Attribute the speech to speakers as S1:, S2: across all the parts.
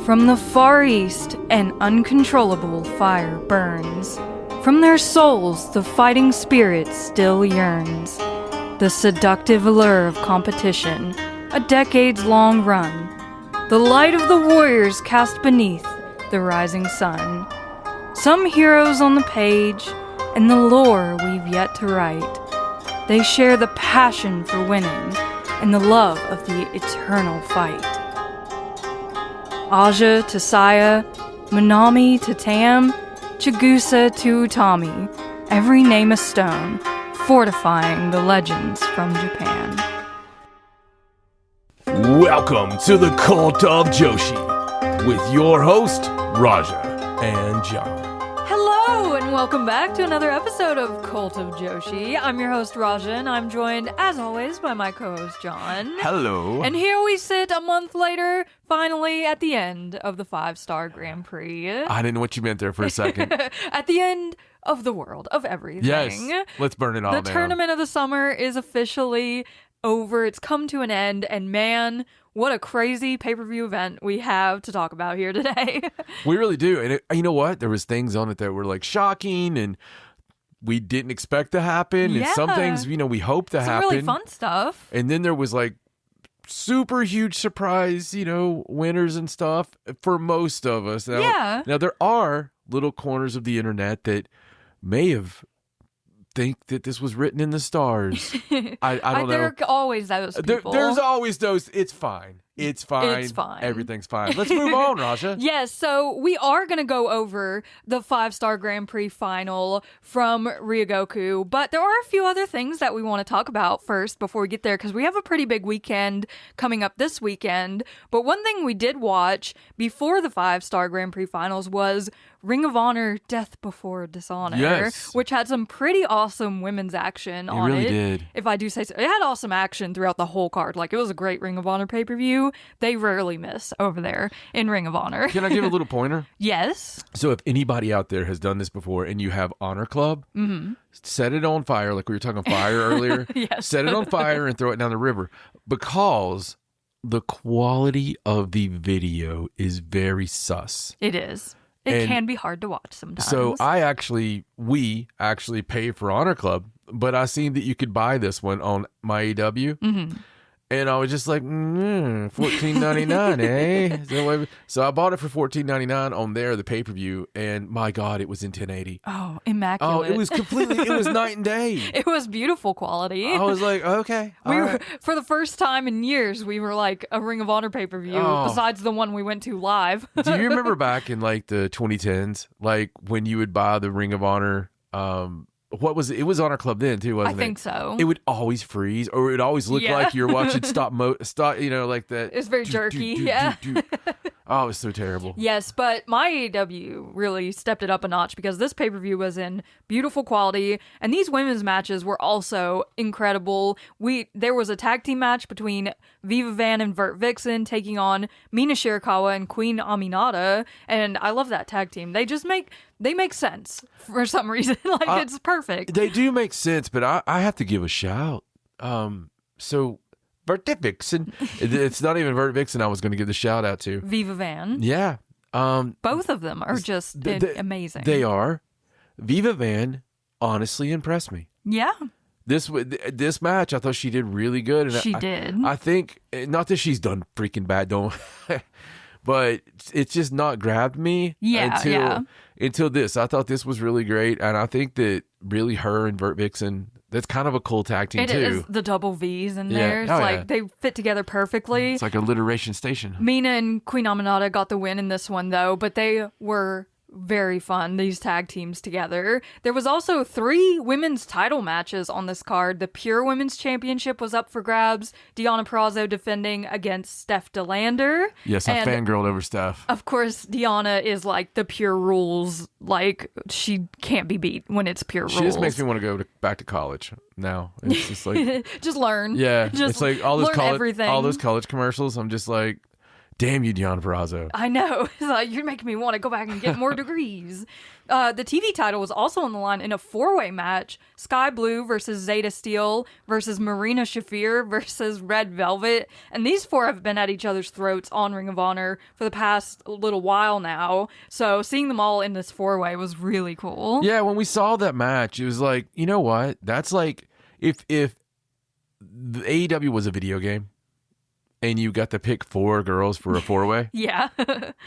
S1: From the Far East, an uncontrollable fire burns. From their souls, the fighting spirit still yearns. The seductive allure of competition, a decades-long run. The light of the warriors cast beneath the rising sun. Some heroes on the page, and the lore we've yet to write. They share the passion for winning, and the love of the eternal fight. Aja to Saya, Minami to Tam, Chigusa to Utami, every name a stone, fortifying the legends from Japan.
S2: Welcome to the Cult of Joshi, with your host, Raja and John.
S1: Hello, and welcome back to another episode of Cult of Joshi. I'm your host, Raja, and I'm joined, as always, by my co-host, John.
S2: Hello.
S1: And here we sit a month later, finally at the end of the 5-Star Grand Prix.
S2: I didn't know what you meant there for a second.
S1: At the end of the world, of everything.
S2: Yes, let's burn it all down.
S1: The tournament of the summer is officially over. It's come to an end, and man, what a crazy pay-per-view event we have to talk about here today.
S2: We really do. And you know what? There was things on it that were like shocking and we didn't expect to happen.
S1: Yeah.
S2: And some things, we hope to happen.
S1: Some really fun stuff.
S2: And then there was like super huge surprise, winners and stuff for most of us. Now there are little corners of the internet that may have think that this was written in the stars. I don't know.
S1: There are always those people.
S2: There's always those. It's fine. It's fine.
S1: It's fine.
S2: Everything's fine. Let's move on, Raja.
S1: Yes, so we are going to go over the 5-Star Grand Prix final from Ryogoku, but there are a few other things that we want to talk about first before we get there, because we have a pretty big weekend coming up this weekend. But one thing we did watch before the 5-Star Grand Prix finals was Ring of Honor Death Before Dishonor,
S2: yes,
S1: which had some pretty awesome women's action on it. It
S2: really did.
S1: If I do say so. It had awesome action throughout the whole card. Like, it was a great Ring of Honor pay-per-view. They rarely miss over there in Ring of Honor.
S2: Can I give a little pointer?
S1: Yes.
S2: So if anybody out there has done this before and you have Honor Club, set it on fire, like we were talking fire earlier.
S1: Yes.
S2: Set it on fire and throw it down the river, because the quality of the video is very sus.
S1: It is. It can be hard to watch sometimes.
S2: So we actually pay for Honor Club, but I seen that you could buy this one on MyAW. Mm-hmm. And I was just like, $14.99, eh? So I bought it for $14.99 on there, the pay-per-view, and my God, it was in 1080.
S1: Oh, immaculate.
S2: Oh, it was night and day.
S1: It was beautiful quality.
S2: I was like, okay.
S1: For the first time in years, we were like a Ring of Honor pay-per-view, besides the one we went to live.
S2: Do you remember back in like the 2010s, like when you would buy the Ring of Honor, what was it? It was Honor Club then too, wasn't it?
S1: I think so.
S2: It would always freeze, or it would always look like you're watching stop, like that.
S1: It's very jerky, yeah.
S2: Oh, it was so terrible.
S1: Yes, but my AEW really stepped it up a notch, because this pay-per-view was in beautiful quality, and these women's matches were also incredible. There was a tag team match between Viva Van and Vert Vixen taking on Mina Shirakawa and Queen Aminata, and I love that tag team. They make sense for some reason. It's perfect.
S2: They do make sense, but I have to give a shout. So Vert Vixen, it's not even Vert Vixen I was going to give the shout out to.
S1: Viva Van.
S2: Yeah.
S1: Both of them are just amazing.
S2: They are. Viva Van honestly impressed me.
S1: Yeah.
S2: This match, I thought she did really good. And
S1: she did.
S2: I think, not that she's done freaking bad, but it's just not grabbed me until this. I thought this was really great, and I think that really her and Vert Vixen, that's kind of a cool tag team too. It is
S1: the double V's in there. It's they fit together perfectly.
S2: It's like a alliteration station.
S1: Mina and Queen Aminata got the win in this one though, but they were very fun, these tag teams together. There was also 3 women's title matches on this card. The Pure Women's Championship was up for grabs. Deonna Purrazzo defending against Steph DeLander.
S2: Yes, I fangirled over Steph.
S1: Of course, Deonna is like the pure rules. Like, she can't be beat when it's pure rules.
S2: She just makes me want to go back to college now. It's just like...
S1: just learn.
S2: Yeah.
S1: Just
S2: it's like all those
S1: learn everything.
S2: all those college commercials. I'm just like... Damn you, Deonna Purrazzo.
S1: I know. It's like, you're making me want to go back and get more degrees. The TV title was also on the line in a 4-way match. Sky Blue versus Zeta Steel versus Marina Shafir versus Red Velvet. And these 4 have been at each other's throats on Ring of Honor for the past little while now. So seeing them all in this 4-way was really cool.
S2: Yeah, when we saw that match, it was like, you know what? That's like, if the AEW was a video game, and you got to pick 4 girls for a 4-way.
S1: Yeah.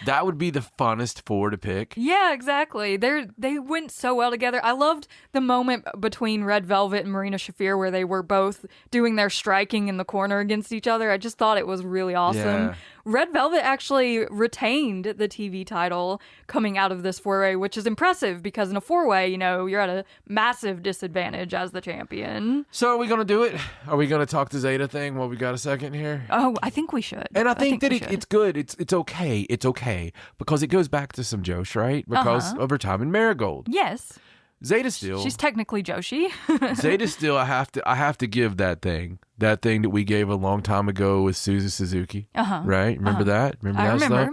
S2: That would be the funnest 4 to pick.
S1: Yeah, exactly. They went so well together. I loved the moment between Red Velvet and Marina Shafir where they were both doing their striking in the corner against each other. I just thought it was really awesome.
S2: Yeah.
S1: Red Velvet actually retained the TV title coming out of this 4-way, which is impressive because in a 4-way, you're at a massive disadvantage as the champion.
S2: So are we going to do it? Are we going to talk to Zeta thing while we got a second here?
S1: Oh, I think we should.
S2: And I think that it's good. It's okay. It's okay. Because it goes back to some Josh, right? Because of her time in Marigold.
S1: Yes.
S2: Zeta Steel.
S1: She's technically Joshi.
S2: Zeta Steel, I have to give that thing that we gave a long time ago with Suzu Suzuki. Right? Remember that? Remember that stuff?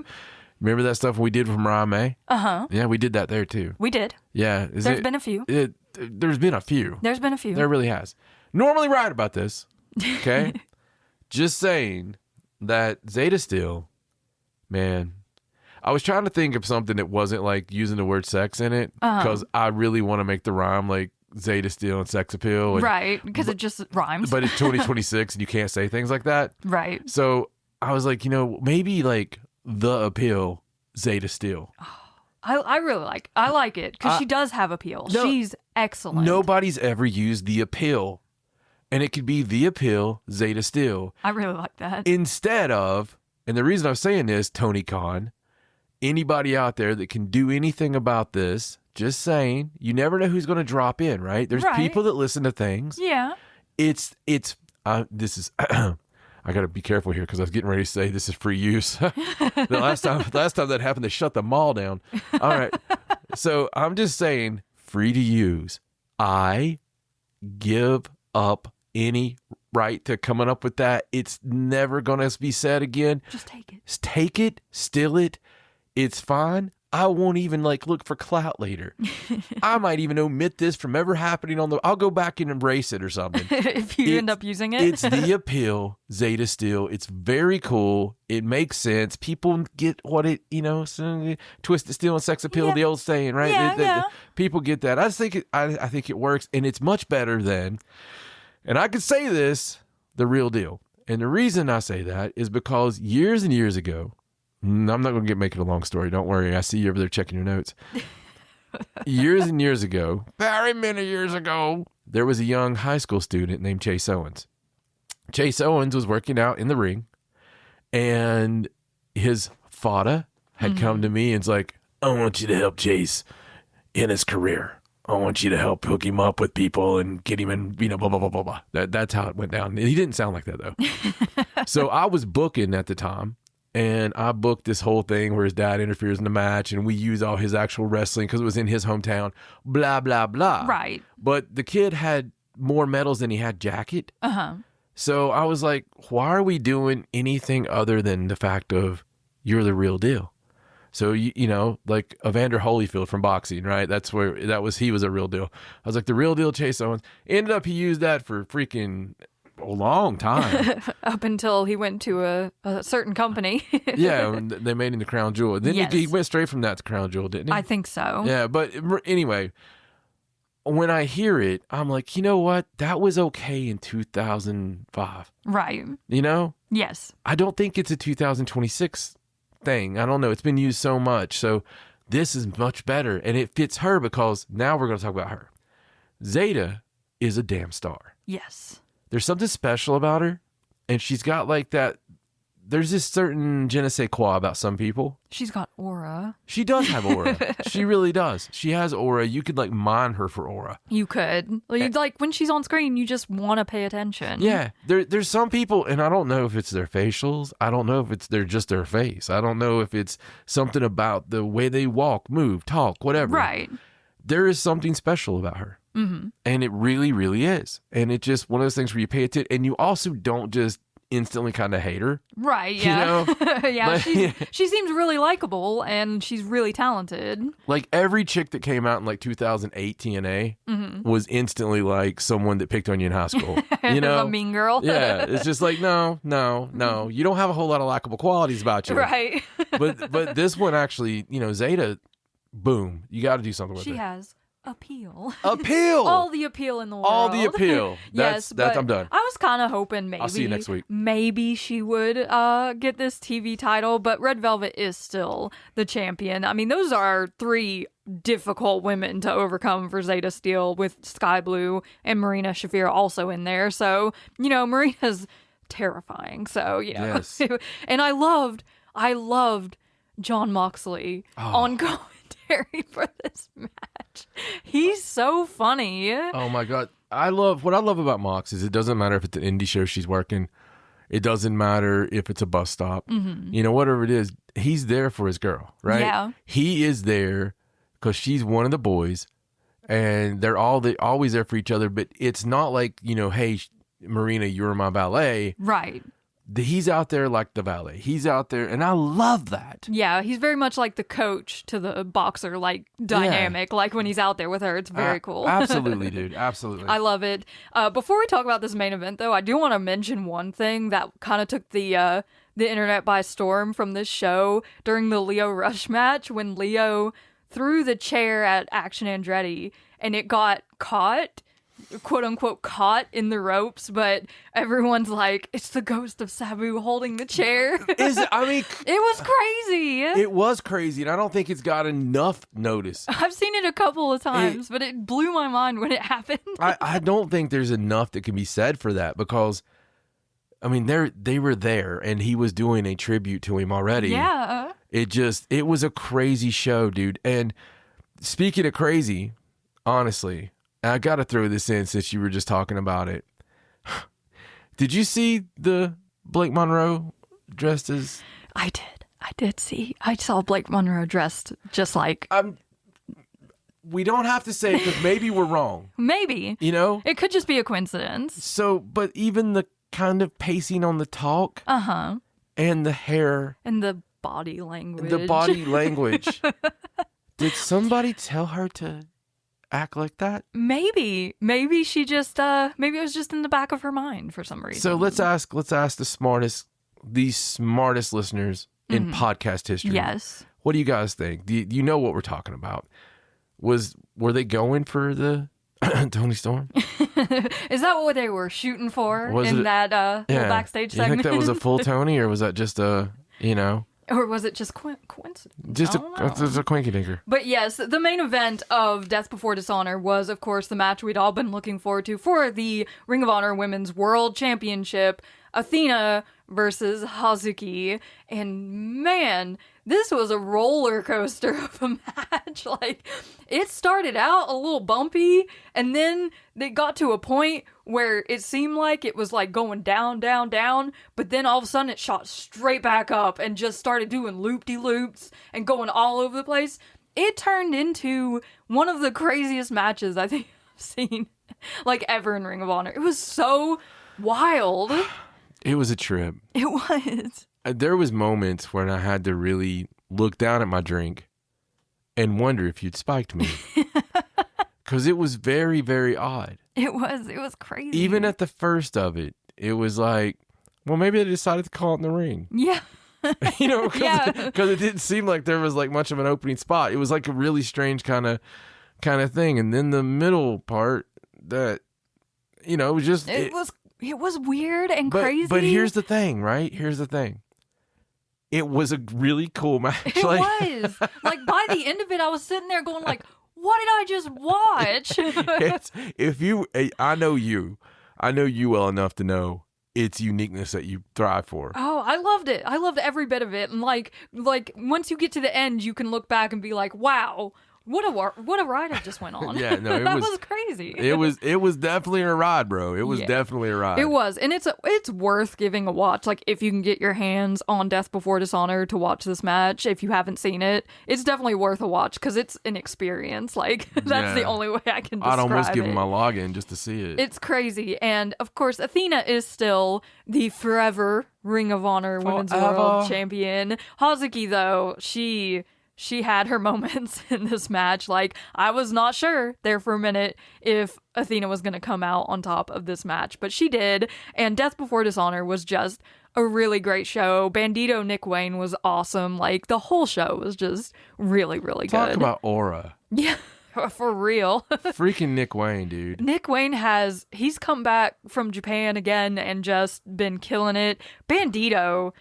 S2: Remember that stuff we did from Rame? Yeah, we did that there too.
S1: We did.
S2: Yeah.
S1: There's been a few.
S2: There's been a few.
S1: There's been a few.
S2: There really has. Normally right about this. Okay? Just saying that Zeta Steel, man, I was trying to think of something that wasn't like using the word sex in it because I really want to make the rhyme like Zeta Steel and sex appeal. And,
S1: right, because it just rhymes.
S2: But it's 2026 and you can't say things like that.
S1: Right.
S2: So I was like, maybe like the appeal, Zeta Steel.
S1: I really like it because she does have appeal.
S2: No,
S1: she's excellent.
S2: Nobody's ever used the appeal. And it could be the appeal, Zeta Steel.
S1: I really like that.
S2: Instead of, and the reason I'm saying this, Tony Khan, anybody out there that can do anything about this, just saying, you never know who's going to drop in, right? There's people that listen to things.
S1: Yeah.
S2: This is, I got to be careful here because I was getting ready to say this is free use. The last time that happened, they shut the mall down. All right. So I'm just saying, free to use. I give up any right to coming up with that. It's never going to be said again.
S1: Just take it.
S2: Take it, steal it. It's fine. I won't even look for clout later. I might even omit this from ever happening I'll go back and embrace it or something.
S1: If you end up using it.
S2: It's the appeal, Zeta Steel. It's very cool. It makes sense. People get what it, twisted steel and sex appeal, the old saying, right?
S1: Yeah,
S2: people get that. I think it works, and it's much better than, and I could say this, the real deal. And the reason I say that is because years and years ago, I'm not going to make it a long story. Don't worry. I see you over there checking your notes. Years and years ago, very many years ago, there was a young high school student named Chase Owens. Chase Owens was working out in the ring, and his father had come to me and was like, I want you to help Chase in his career. I want you to help hook him up with people and get him in, blah, blah, blah, blah, blah. That's how it went down. He didn't sound like that, though. So I was booking at the time. And I booked this whole thing where his dad interferes in the match and we use all his actual wrestling because it was in his hometown, blah, blah, blah.
S1: Right.
S2: But the kid had more medals than he had jacket. So I was like, why are we doing anything other than the fact of you're the real deal? So, like Evander Holyfield from boxing, right? He was a real deal. I was like, the real deal Chase Owens. Ended up he used that for freaking a long time.
S1: Up until he went to a certain company.
S2: Yeah, they made him the crown jewel. Then he went straight from that to crown jewel, didn't he?
S1: I think so.
S2: Yeah, but anyway, when I hear it, I'm like, you know what? That was okay in 2005.
S1: Right. Yes.
S2: I don't think it's a 2026 thing. I don't know. It's been used so much. So this is much better. And it fits her because now we're going to talk about her. Zeta is a damn star.
S1: Yes.
S2: There's something special about her, and she's got like that. There's this certain je ne sais quoi about some people.
S1: She's got aura.
S2: She does have aura. She really does. She has aura. You could mine her for aura.
S1: You could. When she's on screen, you just want to pay attention.
S2: Yeah. There's some people, and I don't know if it's their facials. I don't know if it's just their face. I don't know if it's something about the way they walk, move, talk, whatever.
S1: Right.
S2: There is something special about her. Mm-hmm. And it really, really is. And it's just one of those things where you pay attention, and you also don't just instantly kind of hate her.
S1: Right, yeah.
S2: You know?
S1: Yeah, she seems really likable, and she's really talented.
S2: Like, every chick that came out in, like, 2008 TNA was instantly, like, someone that picked on you in high school. You know?
S1: A mean girl.
S2: Yeah, it's just like, no. You don't have a whole lot of likable qualities about you.
S1: Right.
S2: But this one actually, you know, Zeta, boom, you got to do something with
S1: She
S2: it.
S1: has appeal.
S2: All
S1: the appeal in the world.
S2: All the appeal. That's I'm done.
S1: I was kind of hoping maybe.
S2: I'll see you next week.
S1: Maybe she would get this TV title, but Red Velvet is still the champion. I mean, those are 3 difficult women to overcome for Zeta Steel, with Sky Blue and Marina Shafir also in there. So, you know, Marina's terrifying. So, you know.
S2: Yes.
S1: And I loved Jon Moxley on commentary for this match. He's so funny.
S2: Oh my God. What I love about Mox is it doesn't matter if it's an indie show she's working. It doesn't matter if it's a bus stop. You know, whatever it is, he's there for his girl, right?
S1: Yeah.
S2: He is there because she's one of the boys, and they're always there for each other. But it's not like, you know, hey, Marina, you're my valet.
S1: Right.
S2: He's out there like the valet. He's out there, and I love that.
S1: Yeah, he's very much like the coach to the boxer, like, dynamic. Yeah. Like, when he's out there with her, it's very cool.
S2: Absolutely, dude. Absolutely.
S1: I love it. Before we talk about this main event, though, I do want to mention one thing that kind of took the internet by storm from this show during the Leo Rush match, when Leo threw the chair at Action Andretti, and it got caught, quote unquote, caught in the ropes, but everyone's like, it's the ghost of Sabu holding the chair.
S2: I mean,
S1: it was crazy.
S2: It was crazy, and I don't think it's got enough notice.
S1: I've seen it a couple of times, but it blew my mind when it happened.
S2: I don't think there's enough that can be said for that, because I mean, they were there, and he was doing a tribute to him already.
S1: Yeah.
S2: It was a crazy show, dude. And speaking of crazy, honestly, I got to throw this in since you were just talking about it. Did you see the Blake Monroe dressed as...
S1: I did see. I saw Blake Monroe dressed just like...
S2: We don't have to say it, because maybe we're wrong.
S1: Maybe.
S2: You know?
S1: It could just be a coincidence.
S2: So, but even the kind of pacing on the talk...
S1: Uh-huh.
S2: And the hair...
S1: And the body language.
S2: Did somebody tell her to... act like that?
S1: Maybe she just maybe it was just in the back of her mind for some reason.
S2: So let's ask the smartest listeners in podcast history.
S1: Yes.
S2: What do you guys think? Do you know what we're talking about? Were they going for the Tony Storm?
S1: Is that what they were shooting for that little backstage segment?
S2: You think that was a full Tony, or was that just a, you know?
S1: Or was it just coincidence?
S2: Just a quinky-dinker.
S1: But yes, the main event of Death Before Dishonor was, of course, the match we'd all been looking forward to for the Ring of Honor Women's World Championship. Athena versus Hazuki. And man, this was a roller coaster of a match. Like, it started out a little bumpy, and then they got to a point where it seemed like it was like going down, down, down, but then all of a sudden it shot straight back up and just started doing loop-de-loops and going all over the place. It turned into one of the craziest matches I think I've seen, like, ever in Ring of Honor. It was so wild.
S2: It was a trip.
S1: It was.
S2: There was moments when I had to really look down at my drink and wonder if you'd spiked me. Because it was very, very odd. It
S1: was crazy.
S2: Even at the first of it, it was like, well, maybe they decided to call it in the ring.
S1: Yeah.
S2: You know, because it didn't seem like there was like much of an opening spot. It was like a really strange kind of thing. And then the middle part, that, you know, it was just...
S1: It was weird and crazy.
S2: But here's the thing, right? Here's the thing. It was a really cool match.
S1: It was. Like, by the end of it, I was sitting there going like, what did I just watch?
S2: I know you well enough to know its uniqueness that you thrive for.
S1: Oh, I loved it. I loved every bit of it. And like once you get to the end, you can look back and be like, wow, What a ride I just went on.
S2: Yeah, no,
S1: that was crazy.
S2: It was definitely a ride, bro. It was definitely a ride.
S1: It was, and it's worth giving a watch. Like, if you can get your hands on Death Before Dishonor to watch this match, if you haven't seen it, it's definitely worth a watch because it's an experience. Like, that's the only way I can describe it.
S2: I'd almost give him my login just to see it.
S1: It's crazy, and of course, Athena is still the forever Ring of Honor Women's World Champion. Hazuki, though, she had her moments in this match. Like, I was not sure there for a minute if Athena was going to come out on top of this match, but she did. And Death Before Dishonor was just a really great show. Bandito Nick Wayne was awesome. Like, the whole show was just really, really good.
S2: Talk about aura.
S1: Yeah, for real.
S2: Freaking Nick Wayne, dude.
S1: Nick Wayne he's come back from Japan again and just been killing it. Bandito,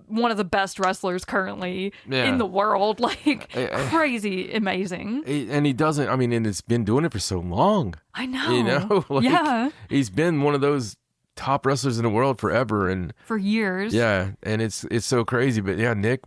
S1: one of the best wrestlers currently in the world. Like, crazy amazing.
S2: And he doesn't, I mean, and it's been doing it for so long.
S1: I know.
S2: You know? Like,
S1: yeah.
S2: He's been one of those top wrestlers in the world forever. And
S1: for years.
S2: Yeah. And it's so crazy. But yeah, Nick,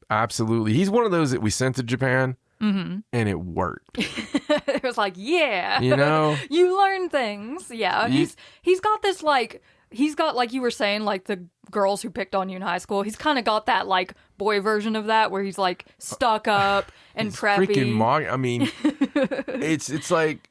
S2: absolutely. He's one of those that we sent to Japan. Mm-hmm. And it worked.
S1: It was like, yeah.
S2: You know?
S1: You learn things. Yeah. He's got this, like, you were saying, like, the girls who picked on you in high school. He's kind of got that, like, boy version of that where he's, like, stuck up and preppy.
S2: Freaking I mean, it's like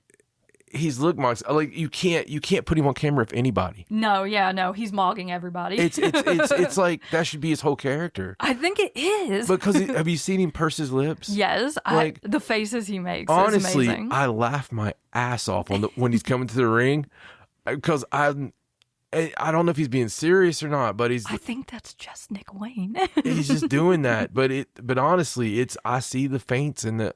S2: he's like, you can't put him on camera if anybody.
S1: No, he's mogging everybody.
S2: It's like that should be his whole character.
S1: I think it is.
S2: Because have you seen him purse his lips?
S1: Yes,
S2: like,
S1: the faces he makes
S2: honestly,
S1: is amazing.
S2: I laugh my ass off when he's coming to the ring because I don't know if he's being serious or not, but I
S1: think that's just Nick Wayne.
S2: He's just doing that. But honestly, I see the feints in the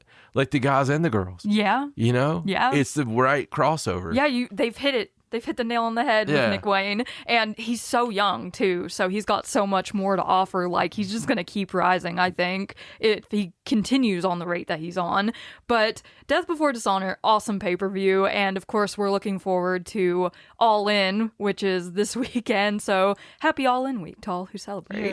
S2: guys and the girls.
S1: Yeah.
S2: You know?
S1: Yeah.
S2: It's the right crossover.
S1: Yeah, they've hit it. They've hit the nail on the head with Nick Wayne. And he's so young, too. So he's got so much more to offer. Like, he's just going to keep rising, I think, if he continues on the rate that he's on. But Death Before Dishonor, awesome pay-per-view. And, of course, we're looking forward to All In, which is this weekend. So happy All In week to all who celebrate.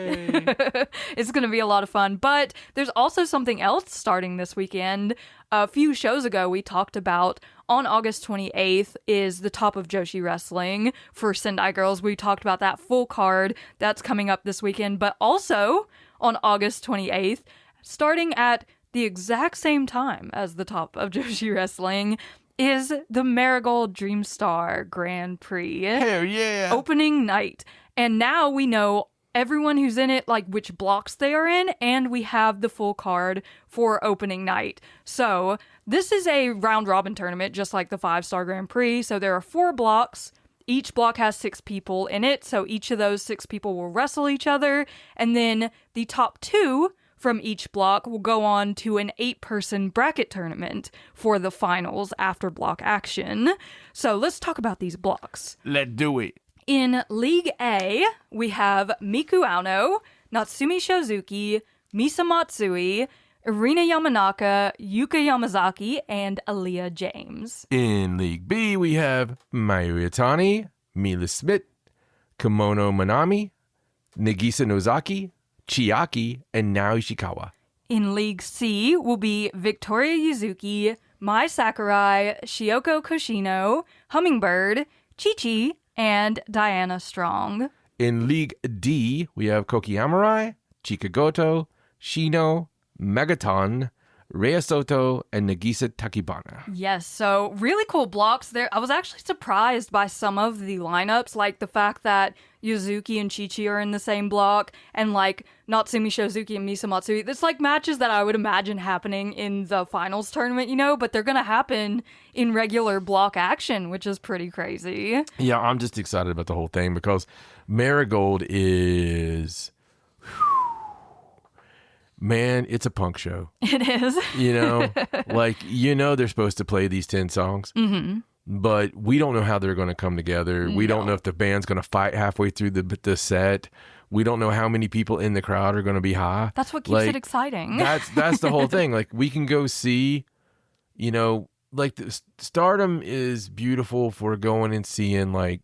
S1: It's going to be a lot of fun. But there's also something else starting this weekend. A few shows ago, we talked about on August 28th is the Top of Joshi Wrestling for Sendai Girls. We talked about that full card that's coming up this weekend. But also on August 28th, starting at the exact same time as the Top of Joshi Wrestling, is the Marigold Dream Star Grand Prix.
S2: Hell yeah!
S1: Opening night. And now we know everyone who's in it, like which blocks they are in, and we have the full card for opening night. So this is a round robin tournament, just like the 5-Star Grand Prix. So there are 4 blocks. Each block has 6 people in it. So each of those 6 people will wrestle each other. And then the top 2 from each block will go on to an 8-person bracket tournament for the finals after block action. So let's talk about these blocks.
S2: Let's do it.
S1: In League A, we have Miku Aono, Natsumi Shozuki, Misa Matsui, Irina Yamanaka, Yuka Yamazaki, and Aaliyah James.
S2: In League B, we have Mayu Itani, Mila Smith, Kimono Manami, Nagisa Nozaki, Chiaki, and Nao Ishikawa.
S1: In League C will be Victoria Yuzuki, Mai Sakurai, Shioko Koshino, Hummingbird, Chi-Chi, and Diana Strong.
S2: In League D, we have Koki Amurai, Chika Goto, Shino, Megaton, Rhea Soto, and Nagisa Takibana.
S1: Yes, so really cool blocks there. I was actually surprised by some of the lineups, like the fact that Yuzuki and Chi-Chi are in the same block, and like Natsumi Shozuki and Misa Matsui. It's like matches that I would imagine happening in the finals tournament, you know, but they're going to happen in regular block action, which is pretty crazy.
S2: Yeah, I'm just excited about the whole thing because Marigold is... Man, it's a punk show.
S1: It is.
S2: You know, like, they're supposed to play these 10 songs, but we don't know how they're going to come together. We don't know if the band's going to fight halfway through the set. We don't know how many people in the crowd are going to be high.
S1: That's what keeps it exciting.
S2: That's the whole thing. Like, we can go see, like, Stardom is beautiful for going and seeing, like,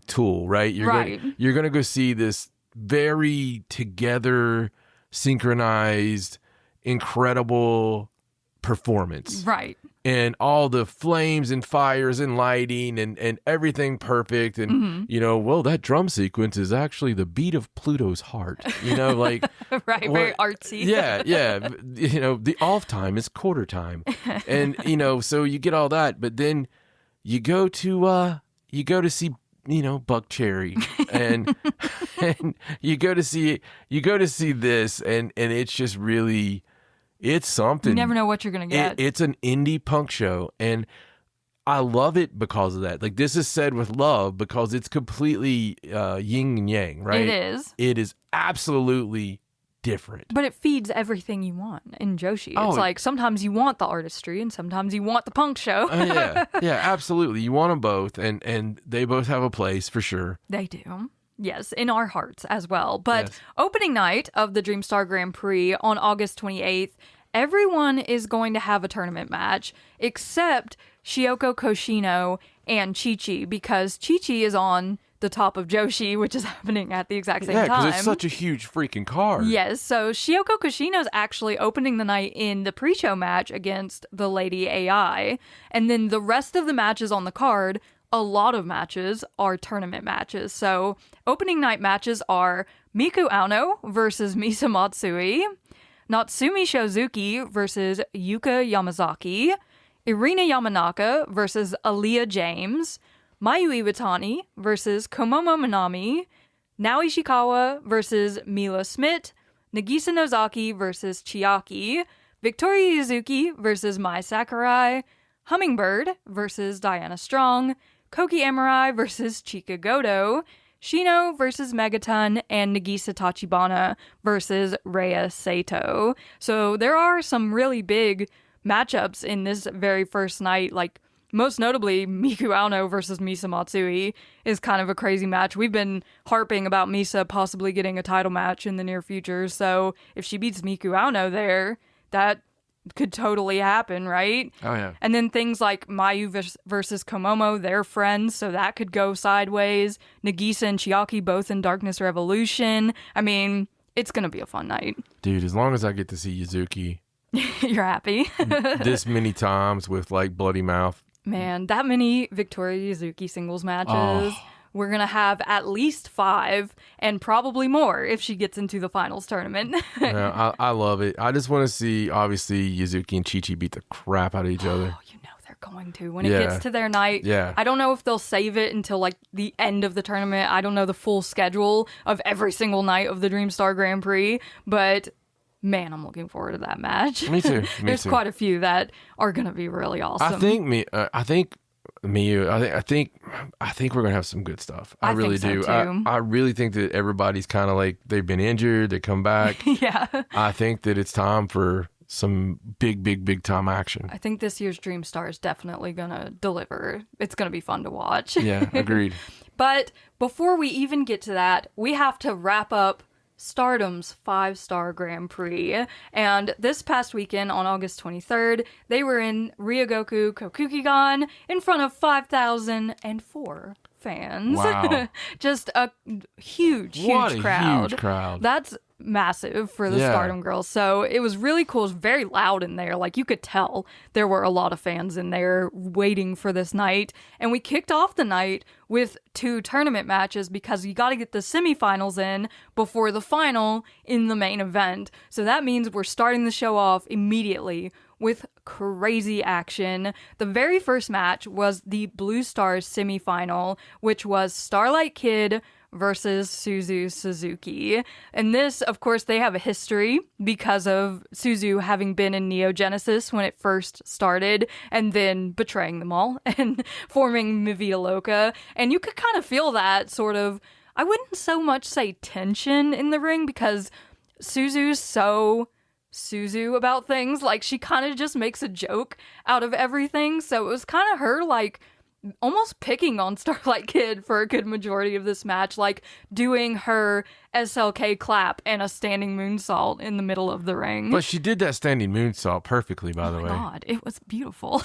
S2: Tool, right? You're going to go see this very together, synchronized, incredible performance.
S1: Right.
S2: And all the flames and fires and lighting and everything perfect. And, that drum sequence is actually the beat of Pluto's heart. Like...
S1: right, very artsy.
S2: Yeah. The off time is quarter time. And, so you get all that. But then you go to see, Buck Cherry. And you go to see this. And it's just really... It's something.
S1: You never know what you're going to get.
S2: It's an indie punk show, and I love it because of that. Like, this is said with love because it's completely yin and yang, right?
S1: It is.
S2: It is absolutely different.
S1: But it feeds everything you want in Joshi.
S2: Oh,
S1: it's like sometimes you want the artistry and sometimes you want the punk show.
S2: Yeah, absolutely. You want them both, and they both have a place for sure.
S1: They do. Yes, in our hearts as well. But
S2: Yes.
S1: Opening night of the Dreamstar Grand Prix on August 28th, everyone is going to have a tournament match except Ryogoku Koshino and Chi-Chi, because Chi-Chi is on the top of Joshi, which is happening at the exact same time.
S2: Yeah, because it's such a huge freaking card.
S1: Yes, so Ryogoku Koshino is actually opening the night in the pre-show match against the Lady AI. And then the rest of the matches on the card, a lot of matches are tournament matches. So opening night matches are Miku Aono versus Misa Matsui, Natsumi Shozuki versus Yuka Yamazaki, Irina Yamanaka versus Aaliyah James, Mayu Iwatani versus Komomo Minami, Nao Ishikawa versus Mila Smith, Nagisa Nozaki versus Chiaki, Victoria Yuzuki versus Mai Sakurai, Hummingbird versus Diana Strong, Koki Amurai versus Chika Goto, Shino versus Megaton, and Nagisa Tachibana versus Rhea Sato. So there are some really big matchups in this very first night, like most notably Miku Aono versus Misa Matsui is kind of a crazy match. We've been harping about Misa possibly getting a title match in the near future, so if she beats Miku Aono there, that could totally happen, right?
S2: Oh, yeah.
S1: And then things like Mayu versus Komomo, they're friends, so that could go sideways. Nagisa and Chiaki both in Darkness Revolution. I mean, it's going to be a fun night.
S2: Dude, as long as I get to see Yuzuki
S1: You're happy?
S2: this many times with, like, bloody mouth.
S1: Man, that many Victoria Yuzuki singles matches.
S2: Oh.
S1: We're going to have at least 5 and probably more if she gets into the finals tournament.
S2: Yeah, I love it. I just want to see, obviously, Yuzuki and Chi-Chi beat the crap out of each other.
S1: Oh, you know they're going to. When it gets to their night,
S2: Yeah.
S1: I don't know if they'll save it until like the end of the tournament. I don't know the full schedule of every single night of the Dreamstar Grand Prix, but man, I'm looking forward to that match.
S2: Me too.
S1: There's quite a few that are going to be really awesome.
S2: I think we're gonna have some good stuff. I really
S1: think
S2: do.
S1: so, too.
S2: I really think that everybody's kind of like they've been injured. They come back.
S1: Yeah.
S2: I think that it's time for some big time action.
S1: I think this year's Dreamstar is definitely going to deliver. It's going to be fun to watch.
S2: Yeah, agreed.
S1: But before we even get to that, we have to wrap up Stardom's 5-star Grand Prix. And this past weekend on August 23rd, they were in Ryogoku Kokugigan in front of 5,004 fans.
S2: Wow.
S1: Just a huge
S2: What a
S1: crowd.
S2: huge crowd.
S1: That's massive for the
S2: Yeah.
S1: Stardom girls. So it was really cool. It was very loud in there. Like you could tell there were a lot of fans in there waiting for this night. And we kicked off the night with 2 tournament matches because you got to get the semifinals in before the final in the main event. So that means we're starting the show off immediately with crazy action. The very first match was the Blue Stars semifinal, which was Starlight Kid versus Suzu Suzuki. And this, of course, they have a history because of Suzu having been in Neo Genesis when it first started and then betraying them all and forming Mi Vida Loca. And you could kind of feel that sort of, I wouldn't so much say tension in the ring because Suzu's so Suzu about things. Like she kind of just makes a joke out of everything. So it was kind of her like almost picking on Starlight Kid for a good majority of this match, like doing her SLK clap and a standing moonsault in the middle of the ring.
S2: But she did that standing moonsault perfectly, by the way.
S1: Oh my God, it was beautiful.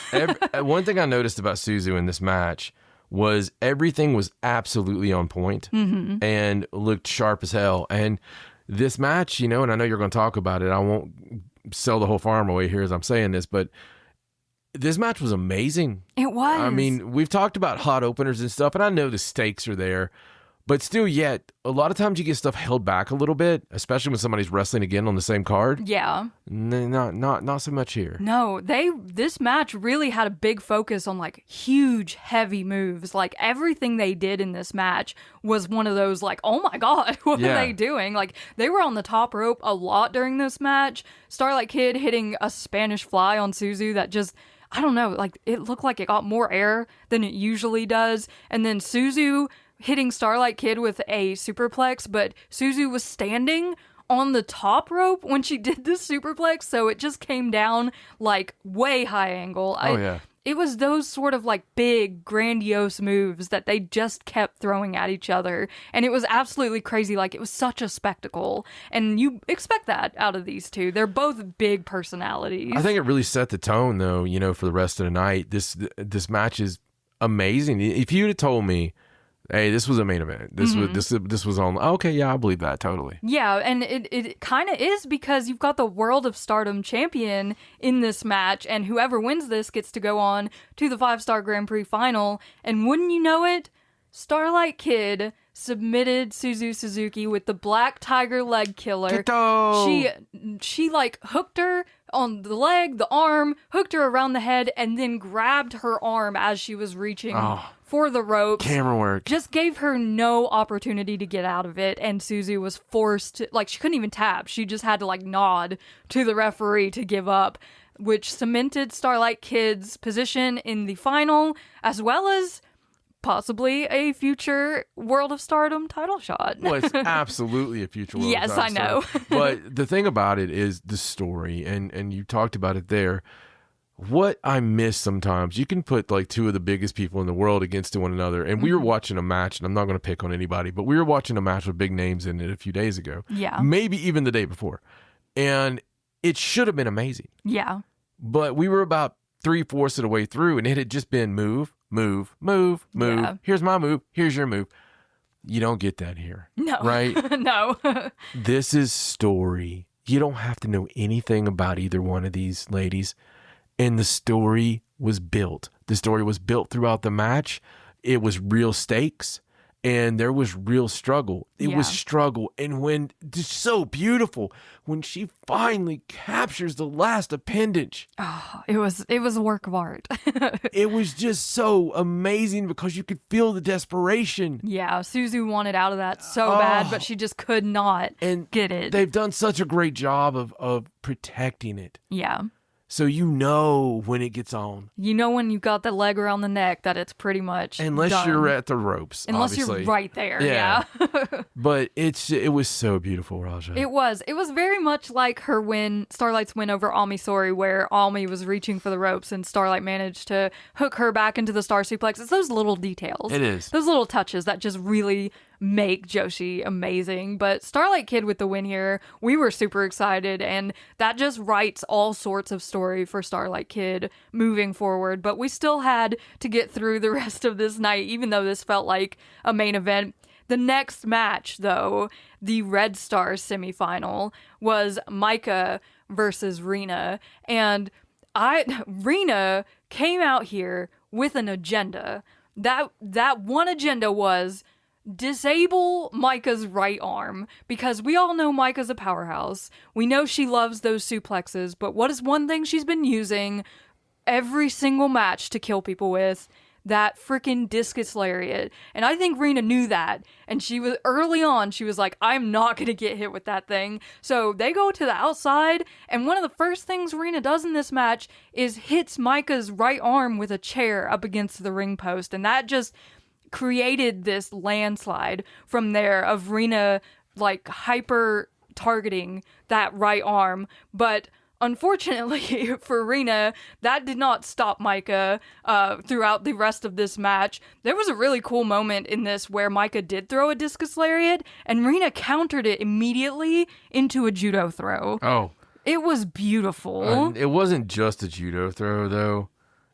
S2: One thing I noticed about Suzu in this match was everything was absolutely on point and looked sharp as hell. And this match, and I know you're going to talk about it. I won't sell the whole farm away here as I'm saying this, but this match was amazing.
S1: It was.
S2: I mean, we've talked about hot openers and stuff, and I know the stakes are there, but still yet, a lot of times you get stuff held back a little bit, especially when somebody's wrestling again on the same card.
S1: Yeah.
S2: Not so much here.
S1: No, this match really had a big focus on like huge, heavy moves. Like everything they did in this match was one of those like, oh my God, what are they doing? Like they were on the top rope a lot during this match. Starlight Kid hitting a Spanish fly on Suzu that just, I don't know, like it looked like it got more air than it usually does. And then Suzu hitting Starlight Kid with a superplex, but Suzu was standing on the top rope when she did this superplex, so it just came down like way high angle. It was those sort of like big, grandiose moves that they just kept throwing at each other, and it was absolutely crazy. Like, it was such a spectacle, and you expect that out of these two. They're both big personalities.
S2: I think it really set the tone, though, for the rest of the night. This match is amazing. If you'd have told me, hey, this was a main event. This was on. Okay, yeah, I believe that totally.
S1: Yeah, and it kind of is because you've got the World of Stardom champion in this match, and whoever wins this gets to go on to the 5-Star Grand Prix final. And wouldn't you know it, Starlight Kid submitted Suzu Suzuki with the Black Tiger leg killer. She like hooked her on the leg, the arm, hooked her around the head, and then grabbed her arm as she was reaching for the ropes.
S2: Camera work.
S1: Just gave her no opportunity to get out of it, and Suzu was forced to, like, she couldn't even tap. She just had to like nod to the referee to give up, which cemented Starlight Kid's position in the final, as well as possibly a future World of Stardom title shot.
S2: Well, it's absolutely a future World of Stardom.
S1: Yes, I know.
S2: But the thing about it is the story, and you talked about it there. What I miss sometimes, you can put like two of the biggest people in the world against one another, and we were watching a match, and I'm not going to pick on anybody, but we were watching a match with big names in it a few days ago.
S1: Yeah.
S2: Maybe even the day before. And it should have been amazing.
S1: Yeah.
S2: But we were about 3/4 of the way through, and it had just been move. Yeah. Here's my move. Here's your move. You don't get that here.
S1: No.
S2: Right?
S1: No.
S2: This is story. You don't have to know anything about either one of these ladies. And the story was built. The story was built throughout the match. It was real stakes. And there was real struggle. It was struggle. And when, it's so beautiful, when she finally captures the last appendage.
S1: Oh, it was a work of art.
S2: It was just so amazing because you could feel the desperation.
S1: Yeah, Suzu wanted out of that so bad, but she just could not get it.
S2: They've done such a great job of protecting it.
S1: Yeah.
S2: So you know when it gets on.
S1: You know when you got the leg around the neck that it's pretty much
S2: Unless
S1: done.
S2: you're at the ropes,
S1: Unless
S2: obviously.
S1: you're right there, yeah.
S2: But it was so beautiful, Raja.
S1: It was very much like Starlight's win over Ami Sori, where Ami was reaching for the ropes and Starlight managed to hook her back into the Star Suplex. It's those little details.
S2: It is.
S1: Those little touches that just really make Joshi amazing. But Starlight Kid with the win here, we were super excited, and that just writes all sorts of story for Starlight Kid moving forward. But we still had to get through the rest of this night, even though this felt like a main event. The next match, though, the Red Star semifinal, was Micah versus Rena. And Rena came out here with an agenda. That one agenda was disable Micah's right arm, because we all know Micah's a powerhouse. We know she loves those suplexes, but what is one thing she's been using every single match to kill people with? That freaking discus lariat. And I think Rena knew that. And she was early on, she was like, I'm not going to get hit with that thing. So they go to the outside. And one of the first things Rena does in this match is hits Micah's right arm with a chair up against the ring post. And that just created this landslide from there of Rena like hyper targeting that right arm. But unfortunately for Rena, that did not stop Micah throughout the rest of this match. There was a really cool moment in this where Micah did throw a discus lariat, and Rena countered it immediately into a judo throw.
S2: Oh.
S1: It was beautiful.
S2: It wasn't just a judo throw, though.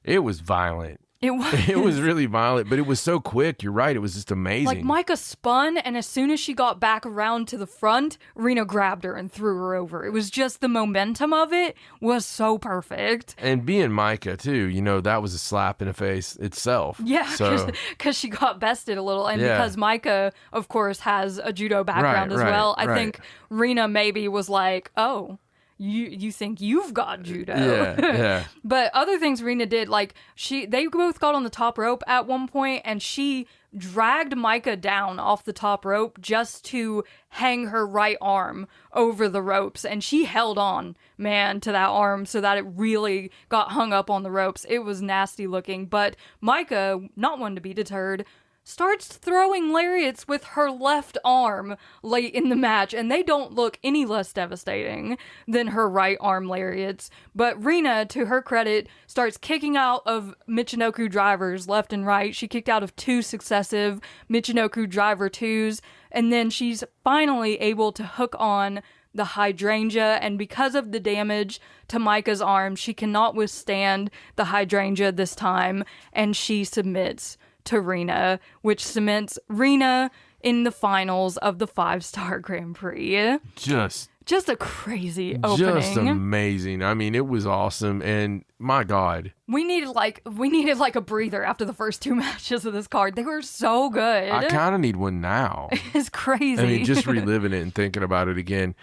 S2: It was violent.
S1: It was.
S2: It was really violent, but it was so quick. You're right. It was just amazing.
S1: Like, Micah spun, and as soon as she got back around to the front, Rena grabbed her and threw her over. It was just the momentum of it was so perfect.
S2: And being Micah, too, you know, that was a slap in the face itself.
S1: Yeah,
S2: So,
S1: because she got bested a little. And because Micah, of course, has a judo background as well, I think Rena maybe was like, oh, you think you've got judo.
S2: yeah.
S1: But other things Rena did, like they both got on the top rope at one point, and she dragged Micah down off the top rope just to hang her right arm over the ropes, and she held on, man, to that arm so that it really got hung up on the ropes. It was nasty looking, but Micah, not one to be deterred, starts throwing lariats with her left arm late in the match, and they don't look any less devastating than her right arm lariats. But Rena, to her credit, starts kicking out of Michinoku drivers left and right. She kicked out of 2 successive Michinoku driver 2s, and then she's finally able to hook on the hydrangea, and because of the damage to Micah's arm, she cannot withstand the hydrangea this time, and she submits to Rena, which cements Rena in the finals of the 5-star Grand Prix. Just a crazy opening.
S2: Just amazing. I mean, it was awesome, and my God.
S1: We needed like a breather after the first 2 matches of this card. They were so good.
S2: I kind of need one now.
S1: It's crazy.
S2: I mean, just reliving it and thinking about it again.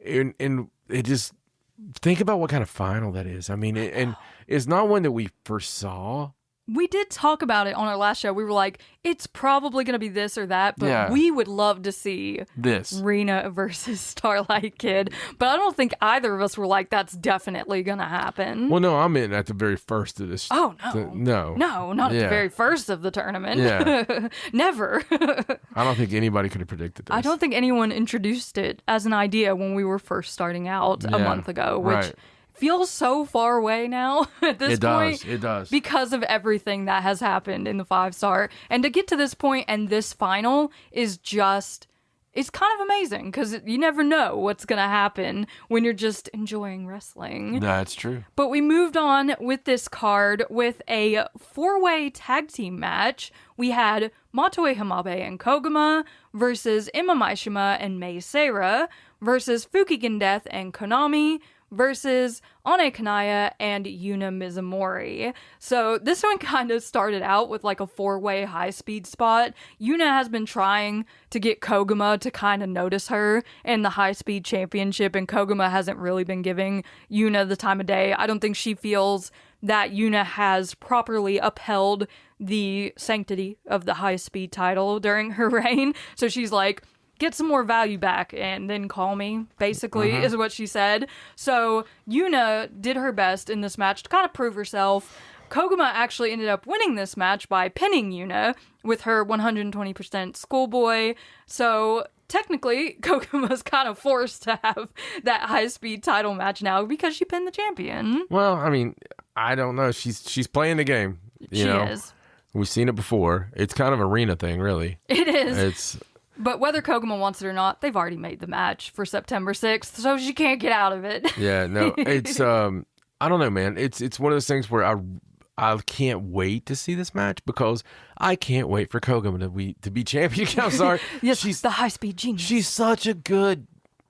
S2: And it just, think about what kind of final that is. I mean, and it's not one that we foresaw.
S1: We did talk about it on our last show. We were like, it's probably going to be this or that, but we would love to see
S2: this
S1: Rena versus Starlight Kid. But I don't think either of us were like, that's definitely going to happen.
S2: Well, no, I'm in at the very first of this.
S1: Oh, no. No, not at the very first of the tournament.
S2: Yeah.
S1: Never.
S2: I don't think anybody could have predicted this.
S1: I don't think anyone introduced it as an idea when we were first starting out a month ago, which feels so far away now at this point.
S2: It does.
S1: Because of everything that has happened in the 5-star. And to get to this point and this final is just, it's kind of amazing because you never know what's going to happen when you're just enjoying wrestling.
S2: That's true.
S1: But we moved on with this card with a 4-way tag team match. We had Matoe Hamabe and Koguma versus Emma Maishima and Mei Seira versus Fukigen Death and Konami versus Ane Kanaya and Yuna Mizumori. So this one kind of started out with like a 4-way high-speed spot. Yuna has been trying to get Koguma to kind of notice her in the high-speed championship, and Koguma hasn't really been giving Yuna the time of day. I don't think she feels that Yuna has properly upheld the sanctity of the high-speed title during her reign. So she's like, get some more value back and then call me, basically, is what she said. So Yuna did her best in this match to kind of prove herself. Koguma actually ended up winning this match by pinning Yuna with her 120% schoolboy. So technically, Koguma's kind of forced to have that high-speed title match now because she pinned the champion.
S2: Well, I mean, I don't know. She's playing the game.
S1: She is.
S2: We've seen it before. It's kind of an arena thing, really.
S1: It is. But whether Koguma wants it or not, they've already made the match for September 6th, so she can't get out of it.
S2: Yeah, no, it's, I don't know, man. It's one of those things where I can't wait to see this match because I can't wait for Koguma to be champion. I'm sorry.
S1: Yes, she's the high-speed genius.
S2: She's such a good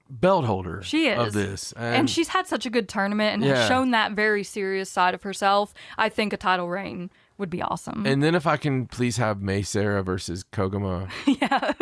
S2: belt holder.
S1: She is.
S2: Of this.
S1: And she's had such a good tournament and has shown that very serious side of herself. I think a title reign would be awesome.
S2: And then if I can please have Mei Seira versus Koguma.
S1: Yeah.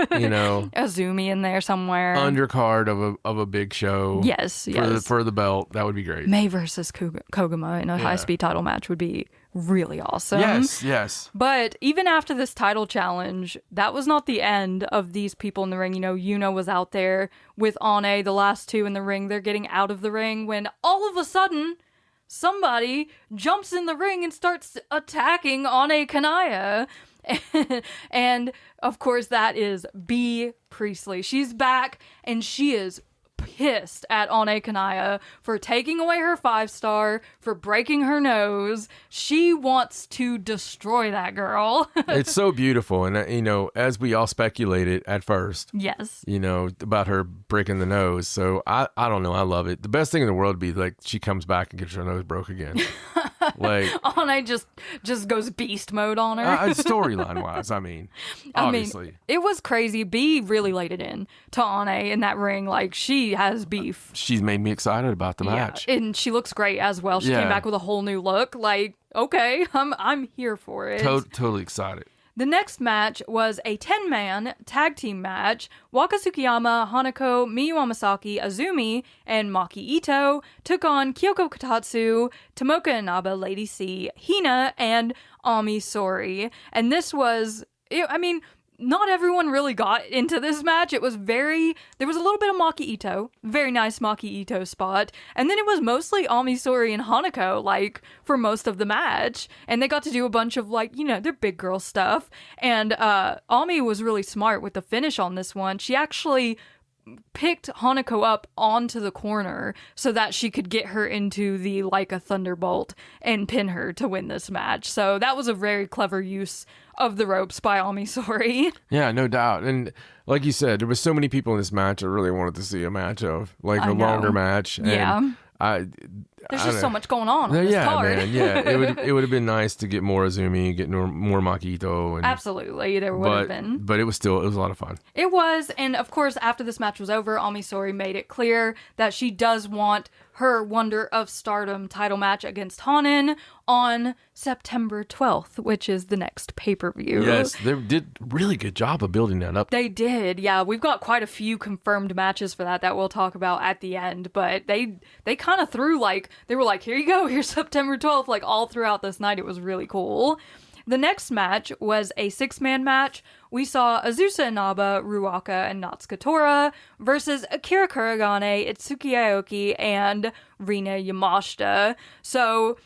S1: Azumi in there somewhere.
S2: Undercard of a big show.
S1: Yes.
S2: For the belt. That would be great.
S1: Mei versus Koguma in a high-speed title match would be really awesome.
S2: Yes.
S1: But even after this title challenge, that was not the end of these people in the ring. Yuna was out there with Ane, the last 2 in the ring. They're getting out of the ring when all of a sudden somebody jumps in the ring and starts attacking Ane Kanaya. And of course that is Bea Priestley. She's back and she is pissed at Ane Kanaya for taking away her 5-star, for breaking her nose. She wants to destroy that girl.
S2: It's so beautiful. And, you know, as we all speculated at first,
S1: yes,
S2: you know, about her breaking the nose. So I don't know. I love it. The best thing in the world would be like she comes back and gets her nose broke again. Like
S1: Ane just goes beast mode on her.
S2: Storyline wise, I mean, obviously.
S1: It was crazy. B really laid it in to Ane in that ring. Like, she has beef.
S2: She's made me excited about the match.
S1: And she looks great as well. She came back with a whole new look. Like, okay, I'm here for it.
S2: Totally excited.
S1: The next match was a 10-man tag team match. Waka Tsukiyama, Hanako, Miyu Amasaki, Azumi, and Maki Ito took on Kyoko Katatsu, Tomoka Inaba, Lady C, Hina, and Ami Sourei. And this was, not everyone really got into this match. There was a little bit of Maki Ito, very nice Maki Ito spot, and then it was mostly Ami Sourei and Hanako, like, for most of the match, and they got to do a bunch of, like, you know, their big girl stuff, and Ami was really smart with the finish on this one. She actually picked Hanako up onto the corner so that she could get her into the like a thunderbolt and pin her to win this match. So that was a very clever use of the ropes by Ami Sourei.
S2: Yeah, no doubt. And like you said, there was so many people in this match I really wanted to see a match of, like a longer match. And
S1: there's just so much going on this card.
S2: Man, yeah, it would have been nice to get more Azumi, get more Makito. And,
S1: absolutely, there would have been.
S2: But it was a lot of fun.
S1: It was, and of course, after this match was over, Ami Sourei made it clear that she does want her Wonder of Stardom title match against Hanan on September 12th, which is the next pay-per-view.
S2: Yes, they did a really good job of building that up.
S1: They did, yeah. We've got quite a few confirmed matches for that we'll talk about at the end, but they kind of threw, like, they were like, here you go, here's September 12th, like, all throughout this night. It was really cool. The next match was a 6-man match. We saw Azusa Inaba, Ruaka, and Natsuko Tora versus Akira Kuragane, Itsuki Aoki, and Rina Yamashita. So,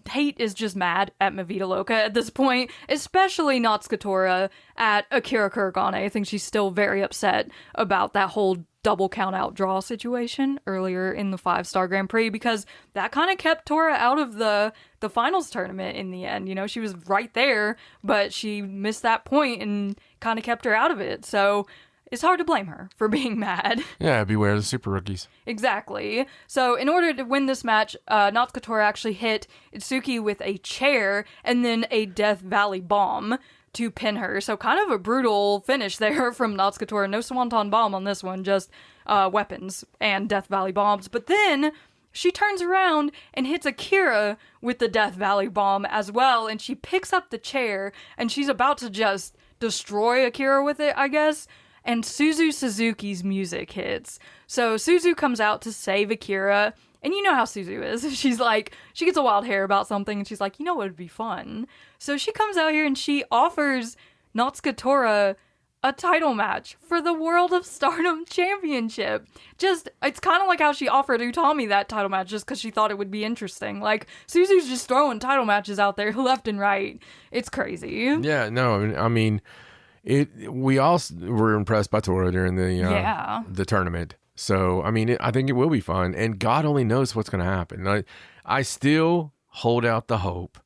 S1: hate is just mad at Mavita Loca at this point, especially Natsuko Tora at Akira Kuragane. I think she's still very upset about that whole double count out draw situation earlier in the 5-Star Grand Prix, because that kind of kept Tora out of the finals tournament in the end. You know, she was right there, but she missed that point and kind of kept her out of it. So it's hard to blame her for being mad.
S2: Yeah, beware the super rookies.
S1: Exactly. So in order to win this match, Natsuko Tora actually hit Itsuki with a chair and then a Death Valley bomb to pin her. So kind of a brutal finish there from Natsuko Tora. No Swanton bomb on this one, just weapons and Death Valley bombs. But then she turns around and hits Akira with the Death Valley bomb as well, and she picks up the chair and she's about to just destroy Akira with it, I guess. And Suzu Suzuki's music hits. So Suzu comes out to save Akira. And you know how Suzu is. She's like, she gets a wild hair about something and she's like, you know what would be fun? So she comes out here and she offers Natsuko Tora a title match for the World of Stardom Championship. Just, it's kind of like how she offered Utami that title match just because she thought it would be interesting. Like, Suzu's just throwing title matches out there left and right. It's crazy.
S2: Yeah, no, I mean, we all were impressed by Tora during the tournament. So, I mean, I think it will be fun. And God only knows what's going to happen. I still hold out the hope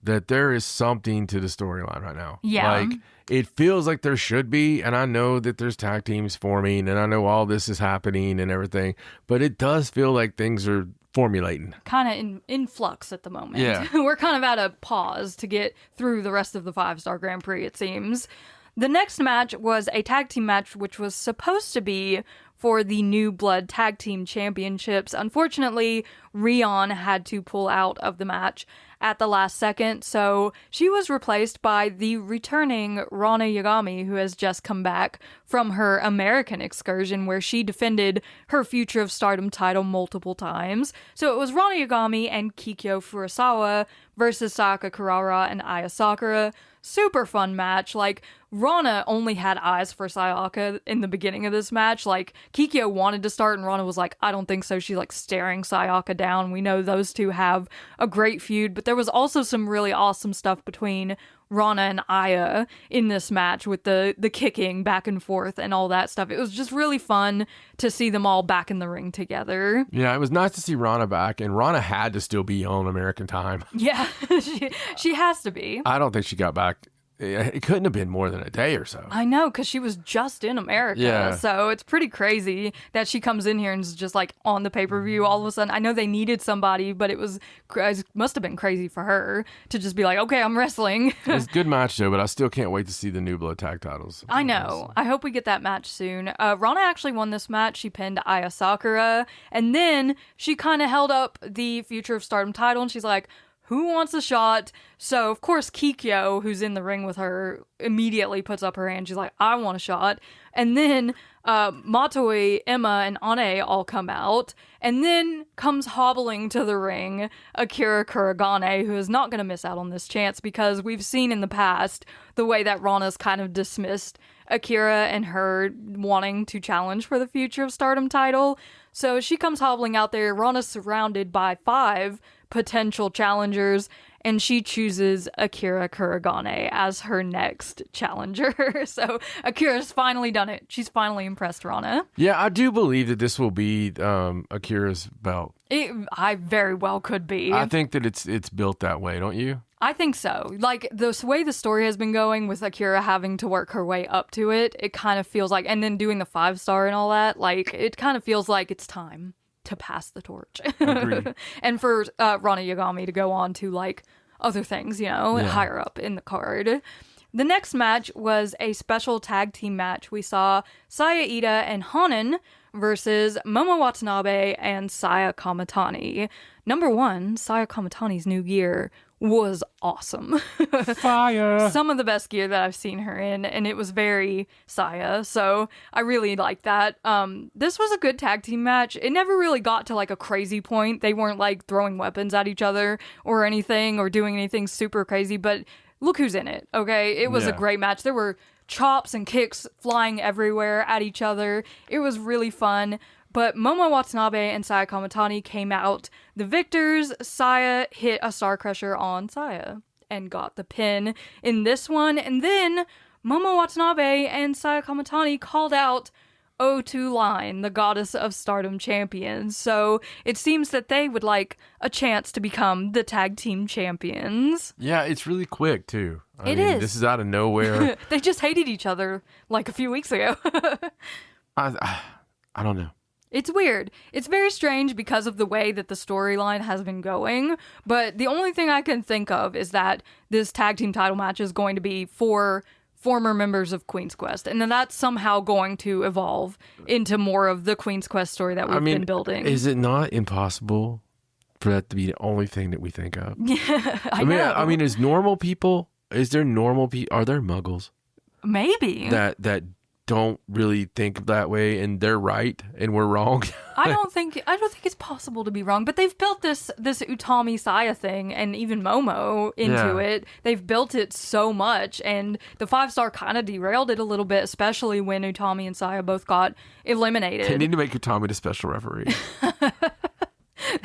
S2: that there is something to the storyline right now.
S1: Yeah.
S2: Like, it feels like there should be. And I know that there's tag teams forming. And I know all this is happening and everything. But it does feel like things are formulating.
S1: Kind of in flux at the moment.
S2: Yeah.
S1: We're kind of at a pause to get through the rest of the 5-Star Grand Prix, it seems. The next match was a tag team match, which was supposed to be for the New Blood Tag Team Championships. Unfortunately, Rion had to pull out of the match at the last second, so she was replaced by the returning Rana Yagami, who has just come back from her American excursion where she defended her Future of Stardom title multiple times. So it was Rana Yagami and Kikyo Furusawa versus Sayaka Kurara and Aya Sakura. Super fun match. Like, Rana only had eyes for Sayaka in the beginning of this match. Like, Kikyo wanted to start and Rana was like, I don't think so. She's like staring Sayaka down. We know those two have a great feud, but there there was also some really awesome stuff between Rana and Aya in this match with the kicking back and forth and all that stuff. It was just really fun to see them all back in the ring together.
S2: Yeah, it was nice to see Rana back, and Rana had to still be on American time.
S1: Yeah, she has to be.
S2: I don't think she got back. It couldn't have been more than a day or so.
S1: I know, because she was just in America.
S2: Yeah.
S1: So it's pretty crazy that she comes in here and is just like on the pay-per-view all of a sudden. I know they needed somebody, but it must have been crazy for her to just be like, okay, I'm wrestling.
S2: It's a good match, though, but I still can't wait to see the New Blood tag titles.
S1: I know. I hope we get that match soon. Rana actually won this match. She pinned Aya Sakura, and then she kind of held up the Future of Stardom title, and she's like, who wants a shot? So, of course, Kikyo, who's in the ring with her, immediately puts up her hand. She's like, I want a shot. And then Matoi, Emma, and Ane all come out. And then comes hobbling to the ring Akira Kuragane, who is not going to miss out on this chance because we've seen in the past the way that Rana's kind of dismissed Akira and her wanting to challenge for the Future of Stardom title. So she comes hobbling out there. Rana's surrounded by 5 potential challengers, and she chooses Akira Kuragane as her next challenger. So Akira's finally done it. She's finally impressed Rana.
S2: Yeah, I do believe that this will be Akira's belt.
S1: I very well could be.
S2: I think that it's built that way, don't you?
S1: I think so. Like, the way the story has been going with Akira having to work her way up to it, it kind of feels like, and then doing the 5-star and all that, like, it kind of feels like it's time to pass the torch.
S2: Agreed.
S1: And for Rana Yagami to go on to, like, other things, higher up in the card. The next match was a special tag team match. We saw Saya Iida and Hanan versus Momo Watanabe and Saya Kamatani. Number 1, Saya Kamatani's new gear was awesome.
S2: Fire!
S1: Some of the best gear that I've seen her in, and it was very Saya, so I really liked that. This was a good tag team match. It never really got to like a crazy point. They weren't like throwing weapons at each other or anything or doing anything super crazy, but look who's in it, okay? It was a great match. There were chops and kicks flying everywhere at each other. It was really fun. But Momo Watanabe and Saya Kamatani came out the victors. Saya hit a Star Crusher on Saya and got the pin in this one. And then Momo Watanabe and Saya Kamatani called out O2 Line, the Goddess of Stardom champions. So it seems that they would like a chance to become the tag team champions.
S2: Yeah, it's really quick, too.
S1: It is.
S2: This is out of nowhere.
S1: They just hated each other like a few weeks ago.
S2: I don't know.
S1: It's weird. It's very strange because of the way that the storyline has been going, but the only thing I can think of is that this tag team title match is going to be for former members of Queen's Quest, and then that's somehow going to evolve into more of the Queen's Quest story that we've been building.
S2: Is it not impossible for that to be the only thing that we think of?
S1: Yeah, I know.
S2: I mean, is there normal people? Are there muggles?
S1: Maybe.
S2: That don't really think that way, and they're right and we're wrong.
S1: I don't think it's possible to be wrong, but they've built this Utami Saya thing and even Momo into it. They've built it so much, and the 5-star kind of derailed it a little bit, especially when Utami and Saya both got eliminated.
S2: They need to make Utami the special referee.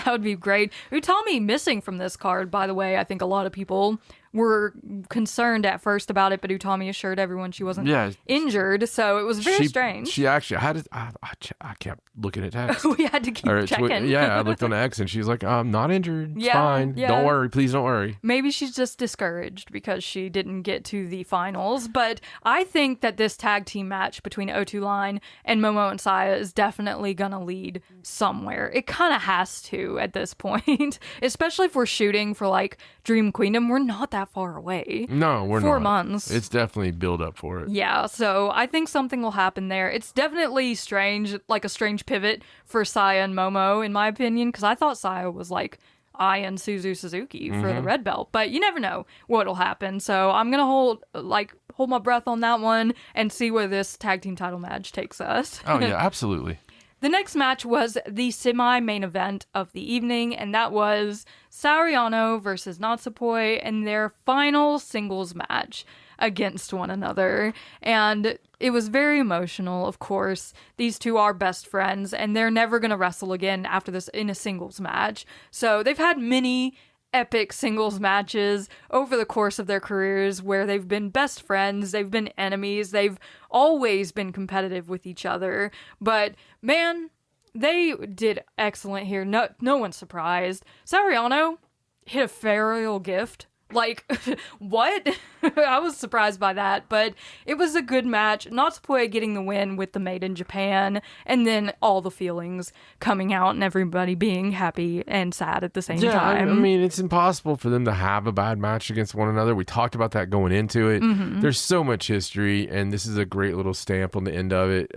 S1: That would be great. Utami missing from this card, by the way. I think a lot of people were concerned at first about it, but Utami assured everyone she wasn't injured, so it was very strange.
S2: She actually, I kept looking at text.
S1: We had to keep checking.
S2: I looked on X, and she's like, I'm not injured. It's fine. Yeah. Don't worry. Please don't worry.
S1: Maybe she's just discouraged because she didn't get to the finals, but I think that this tag team match between O2 Line and Momo and Saya is definitely going to lead somewhere. It kind of has to at this point, especially if we're shooting for like Dream Queendom. We're not that far away.
S2: No, we're
S1: 4
S2: not.
S1: months.
S2: It's definitely build up for it.
S1: Yeah, so I think something will happen there. It's definitely strange, like a strange pivot for Saya and Momo, in my opinion, because I thought Saya was like Ai and Suzuki for the red belt, but you never know what'll happen. So I'm gonna hold my breath on that one and see where this tag team title match takes us.
S2: Oh yeah, absolutely.
S1: The next match was the semi-main event of the evening, and that was Saoriano versus Natsupoi in their final singles match against one another. And it was very emotional, of course. These two are best friends, and they're never going to wrestle again after this in a singles match. So they've had many epic singles matches over the course of their careers where they've been best friends, they've been enemies, they've always been competitive with each other. But man, they did excellent here. No one's surprised. Sariano hit a Ferial Gift. Like, what? I was surprised by that, but it was a good match. Natsupoi getting the win with the Made in Japan, and then all the feelings coming out and everybody being happy and sad at the same time.
S2: I mean, it's impossible for them to have a bad match against one another. We talked about that going into it. There's so much history, and this is a great little stamp on the end of it.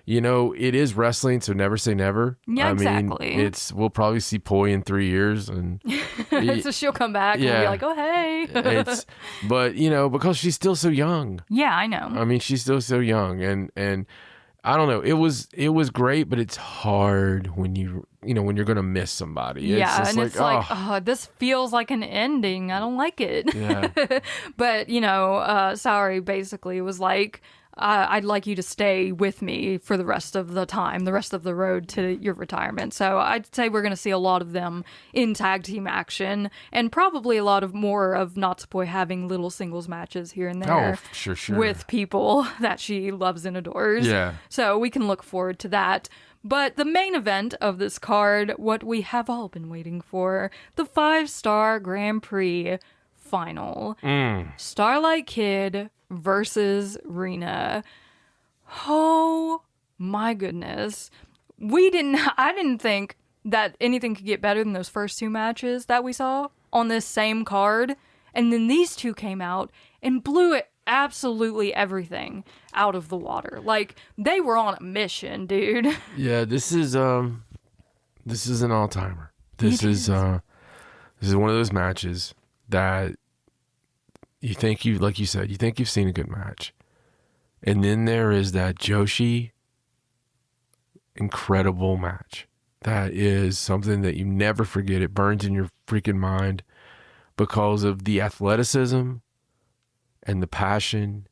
S2: You know, it is wrestling, so never say never.
S1: Yeah, exactly.
S2: We'll probably see Poi in 3 years, and
S1: so she'll come back and be like, oh, hey.
S2: But, you know, because she's still so young.
S1: Yeah, I know.
S2: I mean, she's still so young, and I don't know. It was great, but it's hard when when you're gonna miss somebody.
S1: It's like, this feels like an ending. I don't like it.
S2: Yeah.
S1: But Sari basically was like, I'd like you to stay with me for the rest of the time, the rest of the road to your retirement. So I'd say we're going to see a lot of them in tag team action, and probably a lot of more of Natsupoi having little singles matches here and there.
S2: Oh, sure.
S1: With people that she loves and adores.
S2: Yeah.
S1: So we can look forward to that. But the main event of this card, what we have all been waiting for, the 5-Star Grand Prix final. Starlight Kid versus Rina. Oh my goodness. I didn't think that anything could get better than those first two matches that we saw on this same card. And then these two came out and blew it absolutely everything out of the water. Like, they were on a mission, dude.
S2: Yeah, this is an all-timer. This is one of those matches that like you said, you think you've seen a good match. And then there is that Joshi incredible match. That is something that you never forget. It burns in your freaking mind because of the athleticism and the passion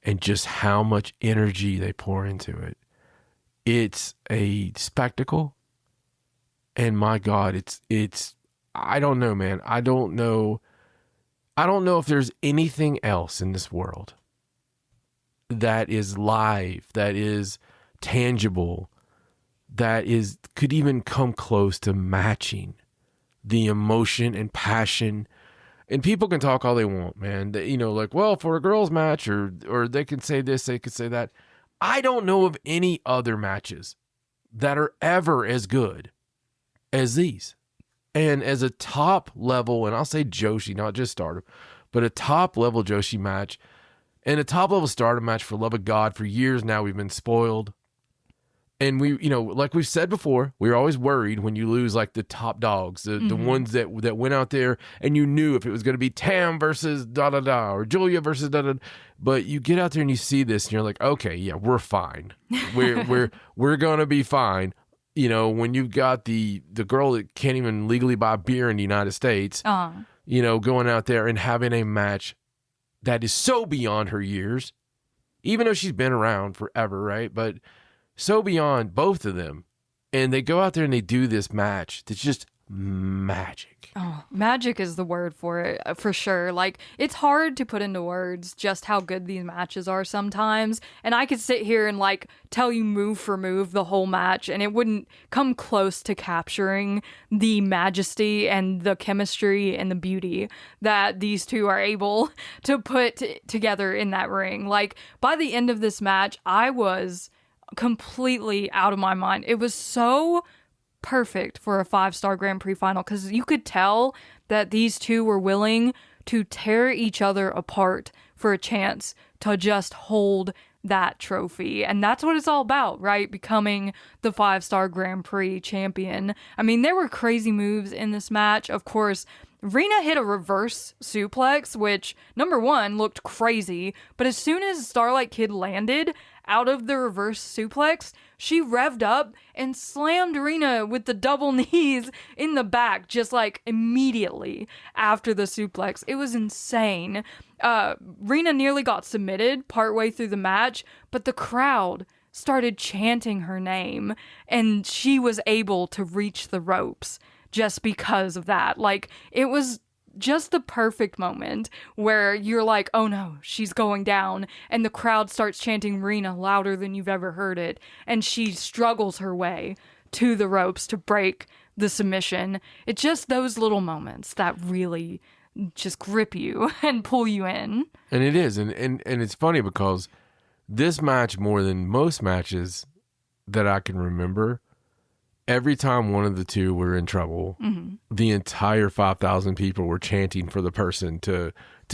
S2: and just how much energy they pour into it. It's a spectacle. And my God, it's I don't know, man. I don't know if there's anything else in this world that is live, that is tangible, could even come close to matching the emotion and passion. And people can talk all they want, man. Like, well, for a girls' match, or they can say this, they could say that. I don't know of any other matches that are ever as good as these. And as a top level, and I'll say Joshi, not just Stardom, but a top level Joshi match and a top level Stardom match, for love of God, for years now we've been spoiled. And we, like we've said before, we were always worried when you lose like the top dogs, the ones that went out there and you knew if it was going to be Tam versus da-da-da or Julia versus da-da-da. But you get out there and you see this and you're like, okay, yeah, we're fine. We're going to be fine. When you've got the girl that can't even legally buy beer in the United States, going out there and having a match that is so beyond her years, even though she's been around forever, right? But so beyond both of them. And they go out there and they do this match that's just magic.
S1: Oh, magic is the word for it, for sure. Like, it's hard to put into words just how good these matches are sometimes. And I could sit here and like tell you move for move the whole match, and it wouldn't come close to capturing the majesty and the chemistry and the beauty that these two are able to put together in that ring. Like, by the end of this match, I was completely out of my mind. It was so perfect for a 5-Star Grand Prix final, because you could tell that these two were willing to tear each other apart for a chance to just hold that trophy. And that's what it's all about, right? Becoming the 5-Star Grand Prix champion. I mean, there were crazy moves in this match. Of course, Rina hit a reverse suplex, which, number one, looked crazy, but as soon as Starlight Kid landed out of the reverse suplex, she revved up and slammed Rina with the double knees in the back, just like immediately after the suplex. It was insane. Rina nearly got submitted partway through the match, but the crowd started chanting her name, and she was able to reach the ropes just because of that. Like, it was just the perfect moment where you're like, oh no, she's going down, and the crowd starts chanting Rena louder than you've ever heard it, and she struggles her way to the ropes to break the submission. It's just those little moments that really just grip you and pull you in.
S2: And it is, and it's funny because this match, more than most matches that I can remember, every time one of the two were in trouble, the entire 5,000 people were chanting for the person to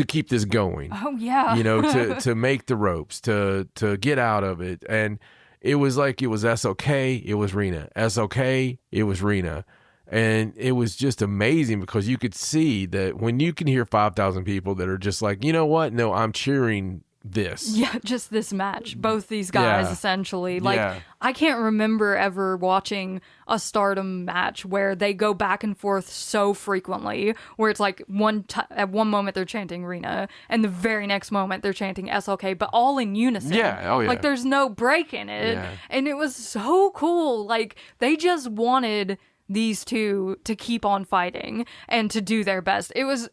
S2: keep this going.
S1: Oh yeah.
S2: You know, to make the ropes, to get out of it. And it was like, it was SOK, it was Rena. SOK, it was Rena. And it was just amazing because you could see that when you can hear 5,000 people that are just like, you know what? No, I'm cheering this.
S1: Yeah, just this match. Both these guys, essentially. Like, I can't remember ever watching a Stardom match where they go back and forth so frequently, where it's like at one moment they're chanting Rena, and the very next moment they're chanting SLK, but all in unison.
S2: Yeah, oh yeah.
S1: Like, there's no break in it. Yeah. And it was so cool. Like, they just wanted these two to keep on fighting and to do their best. It was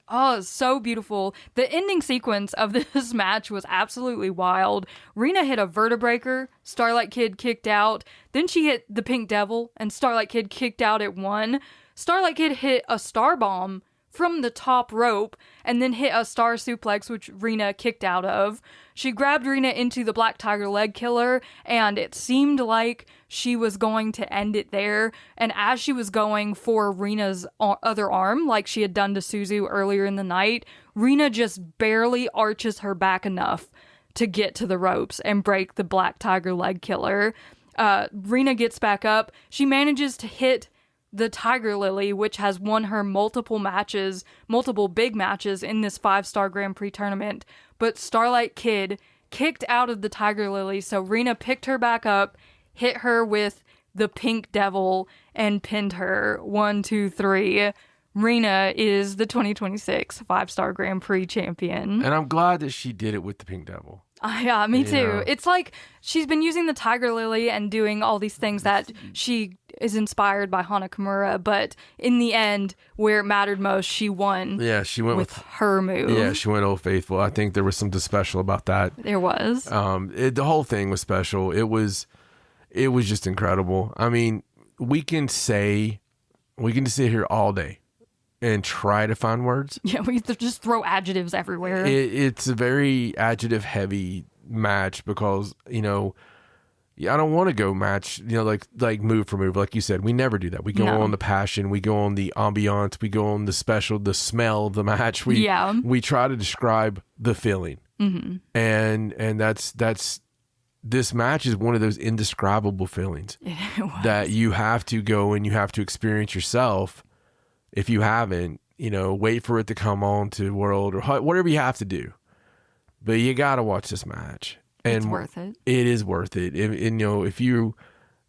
S1: so beautiful. The ending sequence of this match was absolutely wild. Rena hit a vertebreaker, Starlight Kid kicked out, then she hit the Pink Devil, and Starlight Kid kicked out at 1. Starlight Kid hit a star bomb from the top rope and then hit a star suplex, which Rena kicked out of. She grabbed Rena into the Black Tiger leg killer, and it seemed like she was going to end it there. And as she was going for Rena's other arm, like she had done to Suzu earlier in the night, Rena just barely arches her back enough to get to the ropes and break the Black Tiger leg killer. Rena gets back up. She manages to hit the Tiger Lily, which has won her multiple big matches in this 5-star Grand Prix tournament. But Starlight Kid kicked out of the Tiger Lily, so Rena picked her back up, hit her with the Pink Devil, and pinned her. 1, 2, 3. Rena is the 2026 5-star Grand Prix champion.
S2: And I'm glad that she did it with the Pink Devil.
S1: Yeah, me too. It's like she's been using the Tiger Lily and doing all these things that she is inspired by Hana Kimura, but in the end, where it mattered most, she won. Yeah, she went with her move.
S2: Yeah, she went Old Faithful. I think there was something special about that.
S1: There was.
S2: The whole thing was special. It was just incredible. I mean, we can sit here all day and try to find words.
S1: Yeah, we just throw adjectives everywhere.
S2: It's a very adjective-heavy match because, I don't want to go match, like move for move. Like you said, we never do that. We go on the passion. We go on the ambiance. We go on the smell of the match. We try to describe the feeling. Mm-hmm. And that's this match is one of those indescribable feelings that you have to go and you have to experience yourself. If you haven't, wait for it to come on to World or whatever you have to do. But you got to watch this match. And
S1: it's worth it.
S2: It is worth it. If you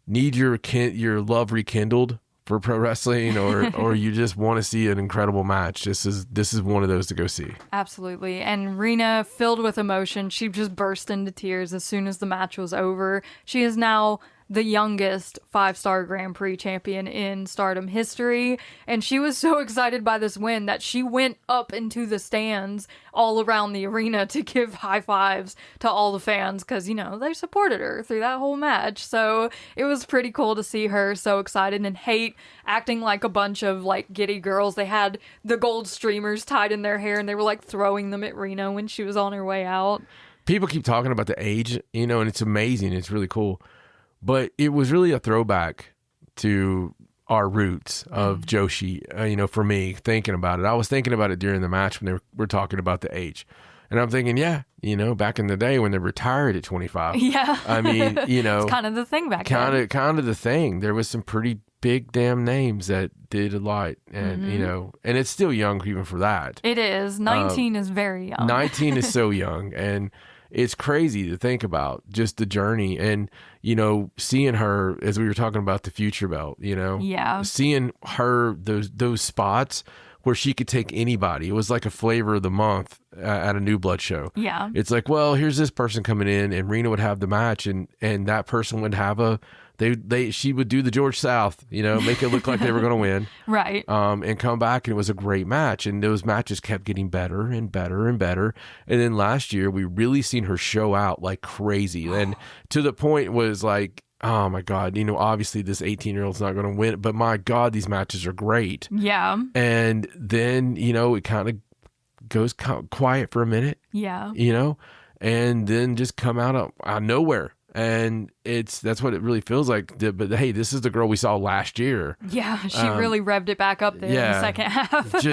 S2: need your love rekindled for pro wrestling or you just want to see an incredible match, this is one of those to go see.
S1: Absolutely. And Rena, filled with emotion, she just burst into tears as soon as the match was over. She is now the youngest 5-star Grand Prix champion in Stardom history, and she was so excited by this win that she went up into the stands all around the arena to give high fives to all the fans because, they supported her through that whole match. So it was pretty cool to see her so excited and hate acting like a bunch of giddy girls. They had the gold streamers tied in their hair and they were throwing them at Rena when she was on her way out.
S2: People keep talking about the age, and it's amazing. It's really cool. But it was really a throwback to our roots of Joshi, for me, thinking about it. I was thinking about it during the match when they were talking about the age. And I'm thinking, back in the day when they retired at 25.
S1: Yeah.
S2: I mean,
S1: it's kind of the thing back then.
S2: Kind of the thing. There was some pretty big damn names that did a lot. And, and it's still young even for that.
S1: It is. 19 is very young.
S2: 19 is so young. And it's crazy to think about just the journey and, seeing her as we were talking about the future belt, seeing her, those spots where she could take anybody. It was like a flavor of the month at a New Blood show.
S1: Yeah.
S2: It's like, well, here's this person coming in and Rena would have the match and that person would have she would do the George South, make it look like they were going to win.
S1: Right.
S2: And come back, and it was a great match. And those matches kept getting better and better and better. And then last year, we really seen her show out like crazy. And to the point was like, oh my God, obviously this 18-year-old's not going to win, but my God, these matches are great.
S1: Yeah.
S2: And then, it kind of goes quiet for a minute.
S1: Yeah.
S2: And then just come out of nowhere. And that's what it really feels like. But hey, this is the girl we saw last year.
S1: Yeah, she really revved it back up there in the second half.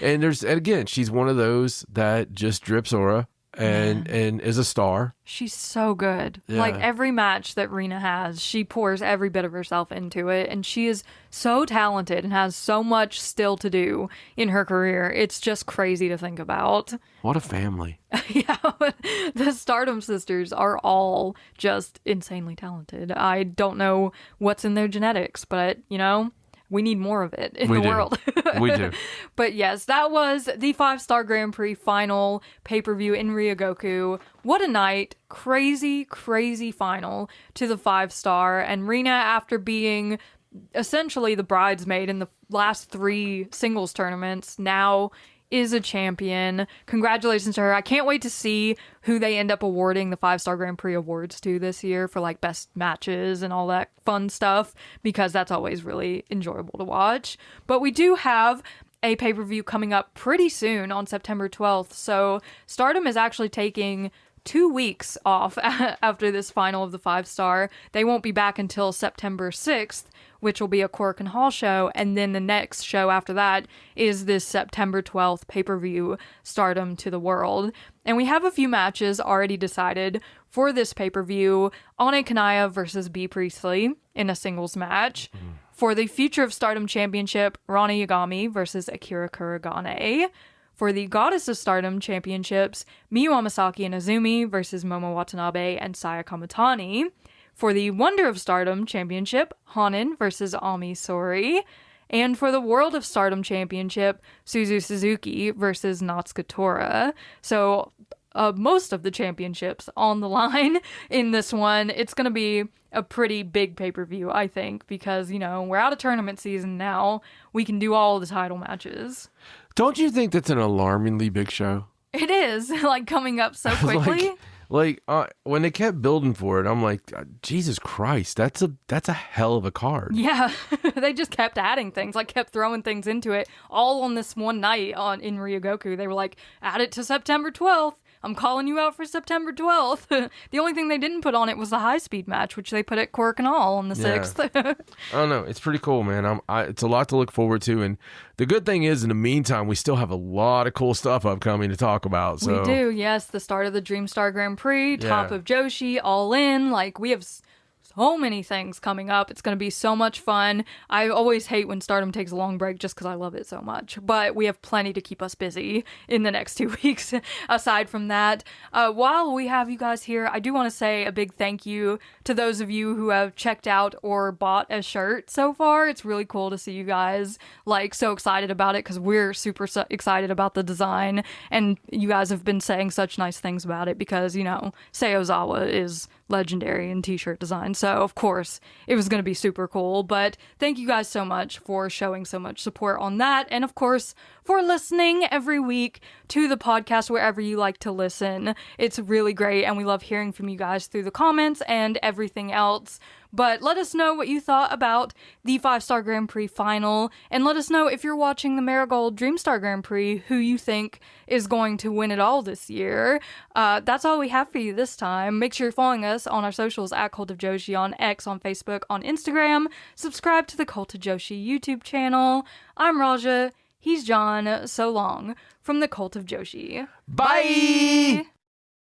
S2: And again, she's one of those that just drips aura and is a star.
S1: She's so good. Yeah. Like every match that Rena has, she pours every bit of herself into it, and she is so talented and has so much still to do in her career. It's just crazy to think about.
S2: What a family.
S1: Yeah, the Stardom sisters are all just insanely talented. I don't know what's in their genetics, but we need more of it in the world.
S2: We do.
S1: But yes, that was the 5-Star Grand Prix final pay-per-view in Ryogoku. What a night. Crazy, crazy final to the 5-Star. And Rena, after being essentially the bridesmaid in the last 3 singles tournaments, now is a champion. Congratulations to her. I can't wait to see who they end up awarding the 5-Star Grand Prix awards to this year for like best matches and all that fun stuff, because that's always really enjoyable to watch. But we do have a pay-per-view coming up pretty soon on September 12th. So Stardom is actually taking 2 weeks off after this final of the 5-Star. They won't be back until September 6th, which will be a Cork and Hall show, and then the next show after that is this September 12th pay-per-view, Stardom to the World. And we have a few matches already decided for this pay-per-view. Ane Kanaya versus Bea Priestley in a singles match. For the Future of Stardom Championship, Rana Yagami versus Akira Kuragane. For the Goddess of Stardom Championships, Miyu Amasaki and Azumi versus Momo Watanabe and Saya Kamatani. For the Wonder of Stardom Championship, Hanan versus Ami Sourei. And for the World of Stardom Championship, Suzu Suzuki versus Natsuko Tora. So most of the championships on the line in this one. It's going to be a pretty big pay-per-view, I think, because, we're out of tournament season now. We can do all the title matches.
S2: Don't you think that's an alarmingly big show?
S1: It is, coming up so quickly.
S2: When they kept building for it, I'm like, Jesus Christ, that's a hell of a card.
S1: Yeah, they just kept adding things, kept throwing things into it, all on this one night in Ryogoku. They were like, add it to September 12th. I'm calling you out for September 12th. The only thing they didn't put on it was the high-speed match, which they put at Cork and Hall on the 6th.
S2: I don't know. It's pretty cool, man. It's a lot to look forward to. And the good thing is, in the meantime, we still have a lot of cool stuff upcoming to talk about. So.
S1: We do, yes. The start of the Dream Star Grand Prix, Top of Joshi, All In. We have so many things coming up. It's going to be so much fun. I always hate when Stardom takes a long break just because I love it so much. But we have plenty to keep us busy in the next 2 weeks. Aside from that, while we have you guys here, I do want to say a big thank you to those of you who have checked out or bought a shirt so far. It's really cool to see you guys so excited about it, because we're super excited about the design, and you guys have been saying such nice things about it because, Seozawa is legendary in t-shirt design, so of course it was going to be super cool. But thank you guys so much for showing so much support on that, and of course for listening every week to the podcast wherever you like to listen. It's really great, and we love hearing from you guys through the comments and everything else. But let us know what you thought about the 5-Star Grand Prix final, and let us know if you're watching the Marigold Dream Star Grand Prix, who you think is going to win it all this year. That's all we have for you this time. Make sure you're following us on our socials at Cult of Joshi on X, on Facebook, on Instagram. Subscribe to the Cult of Joshi YouTube channel. I'm Raja. He's John. So long from the Cult of Joshi.
S2: Bye!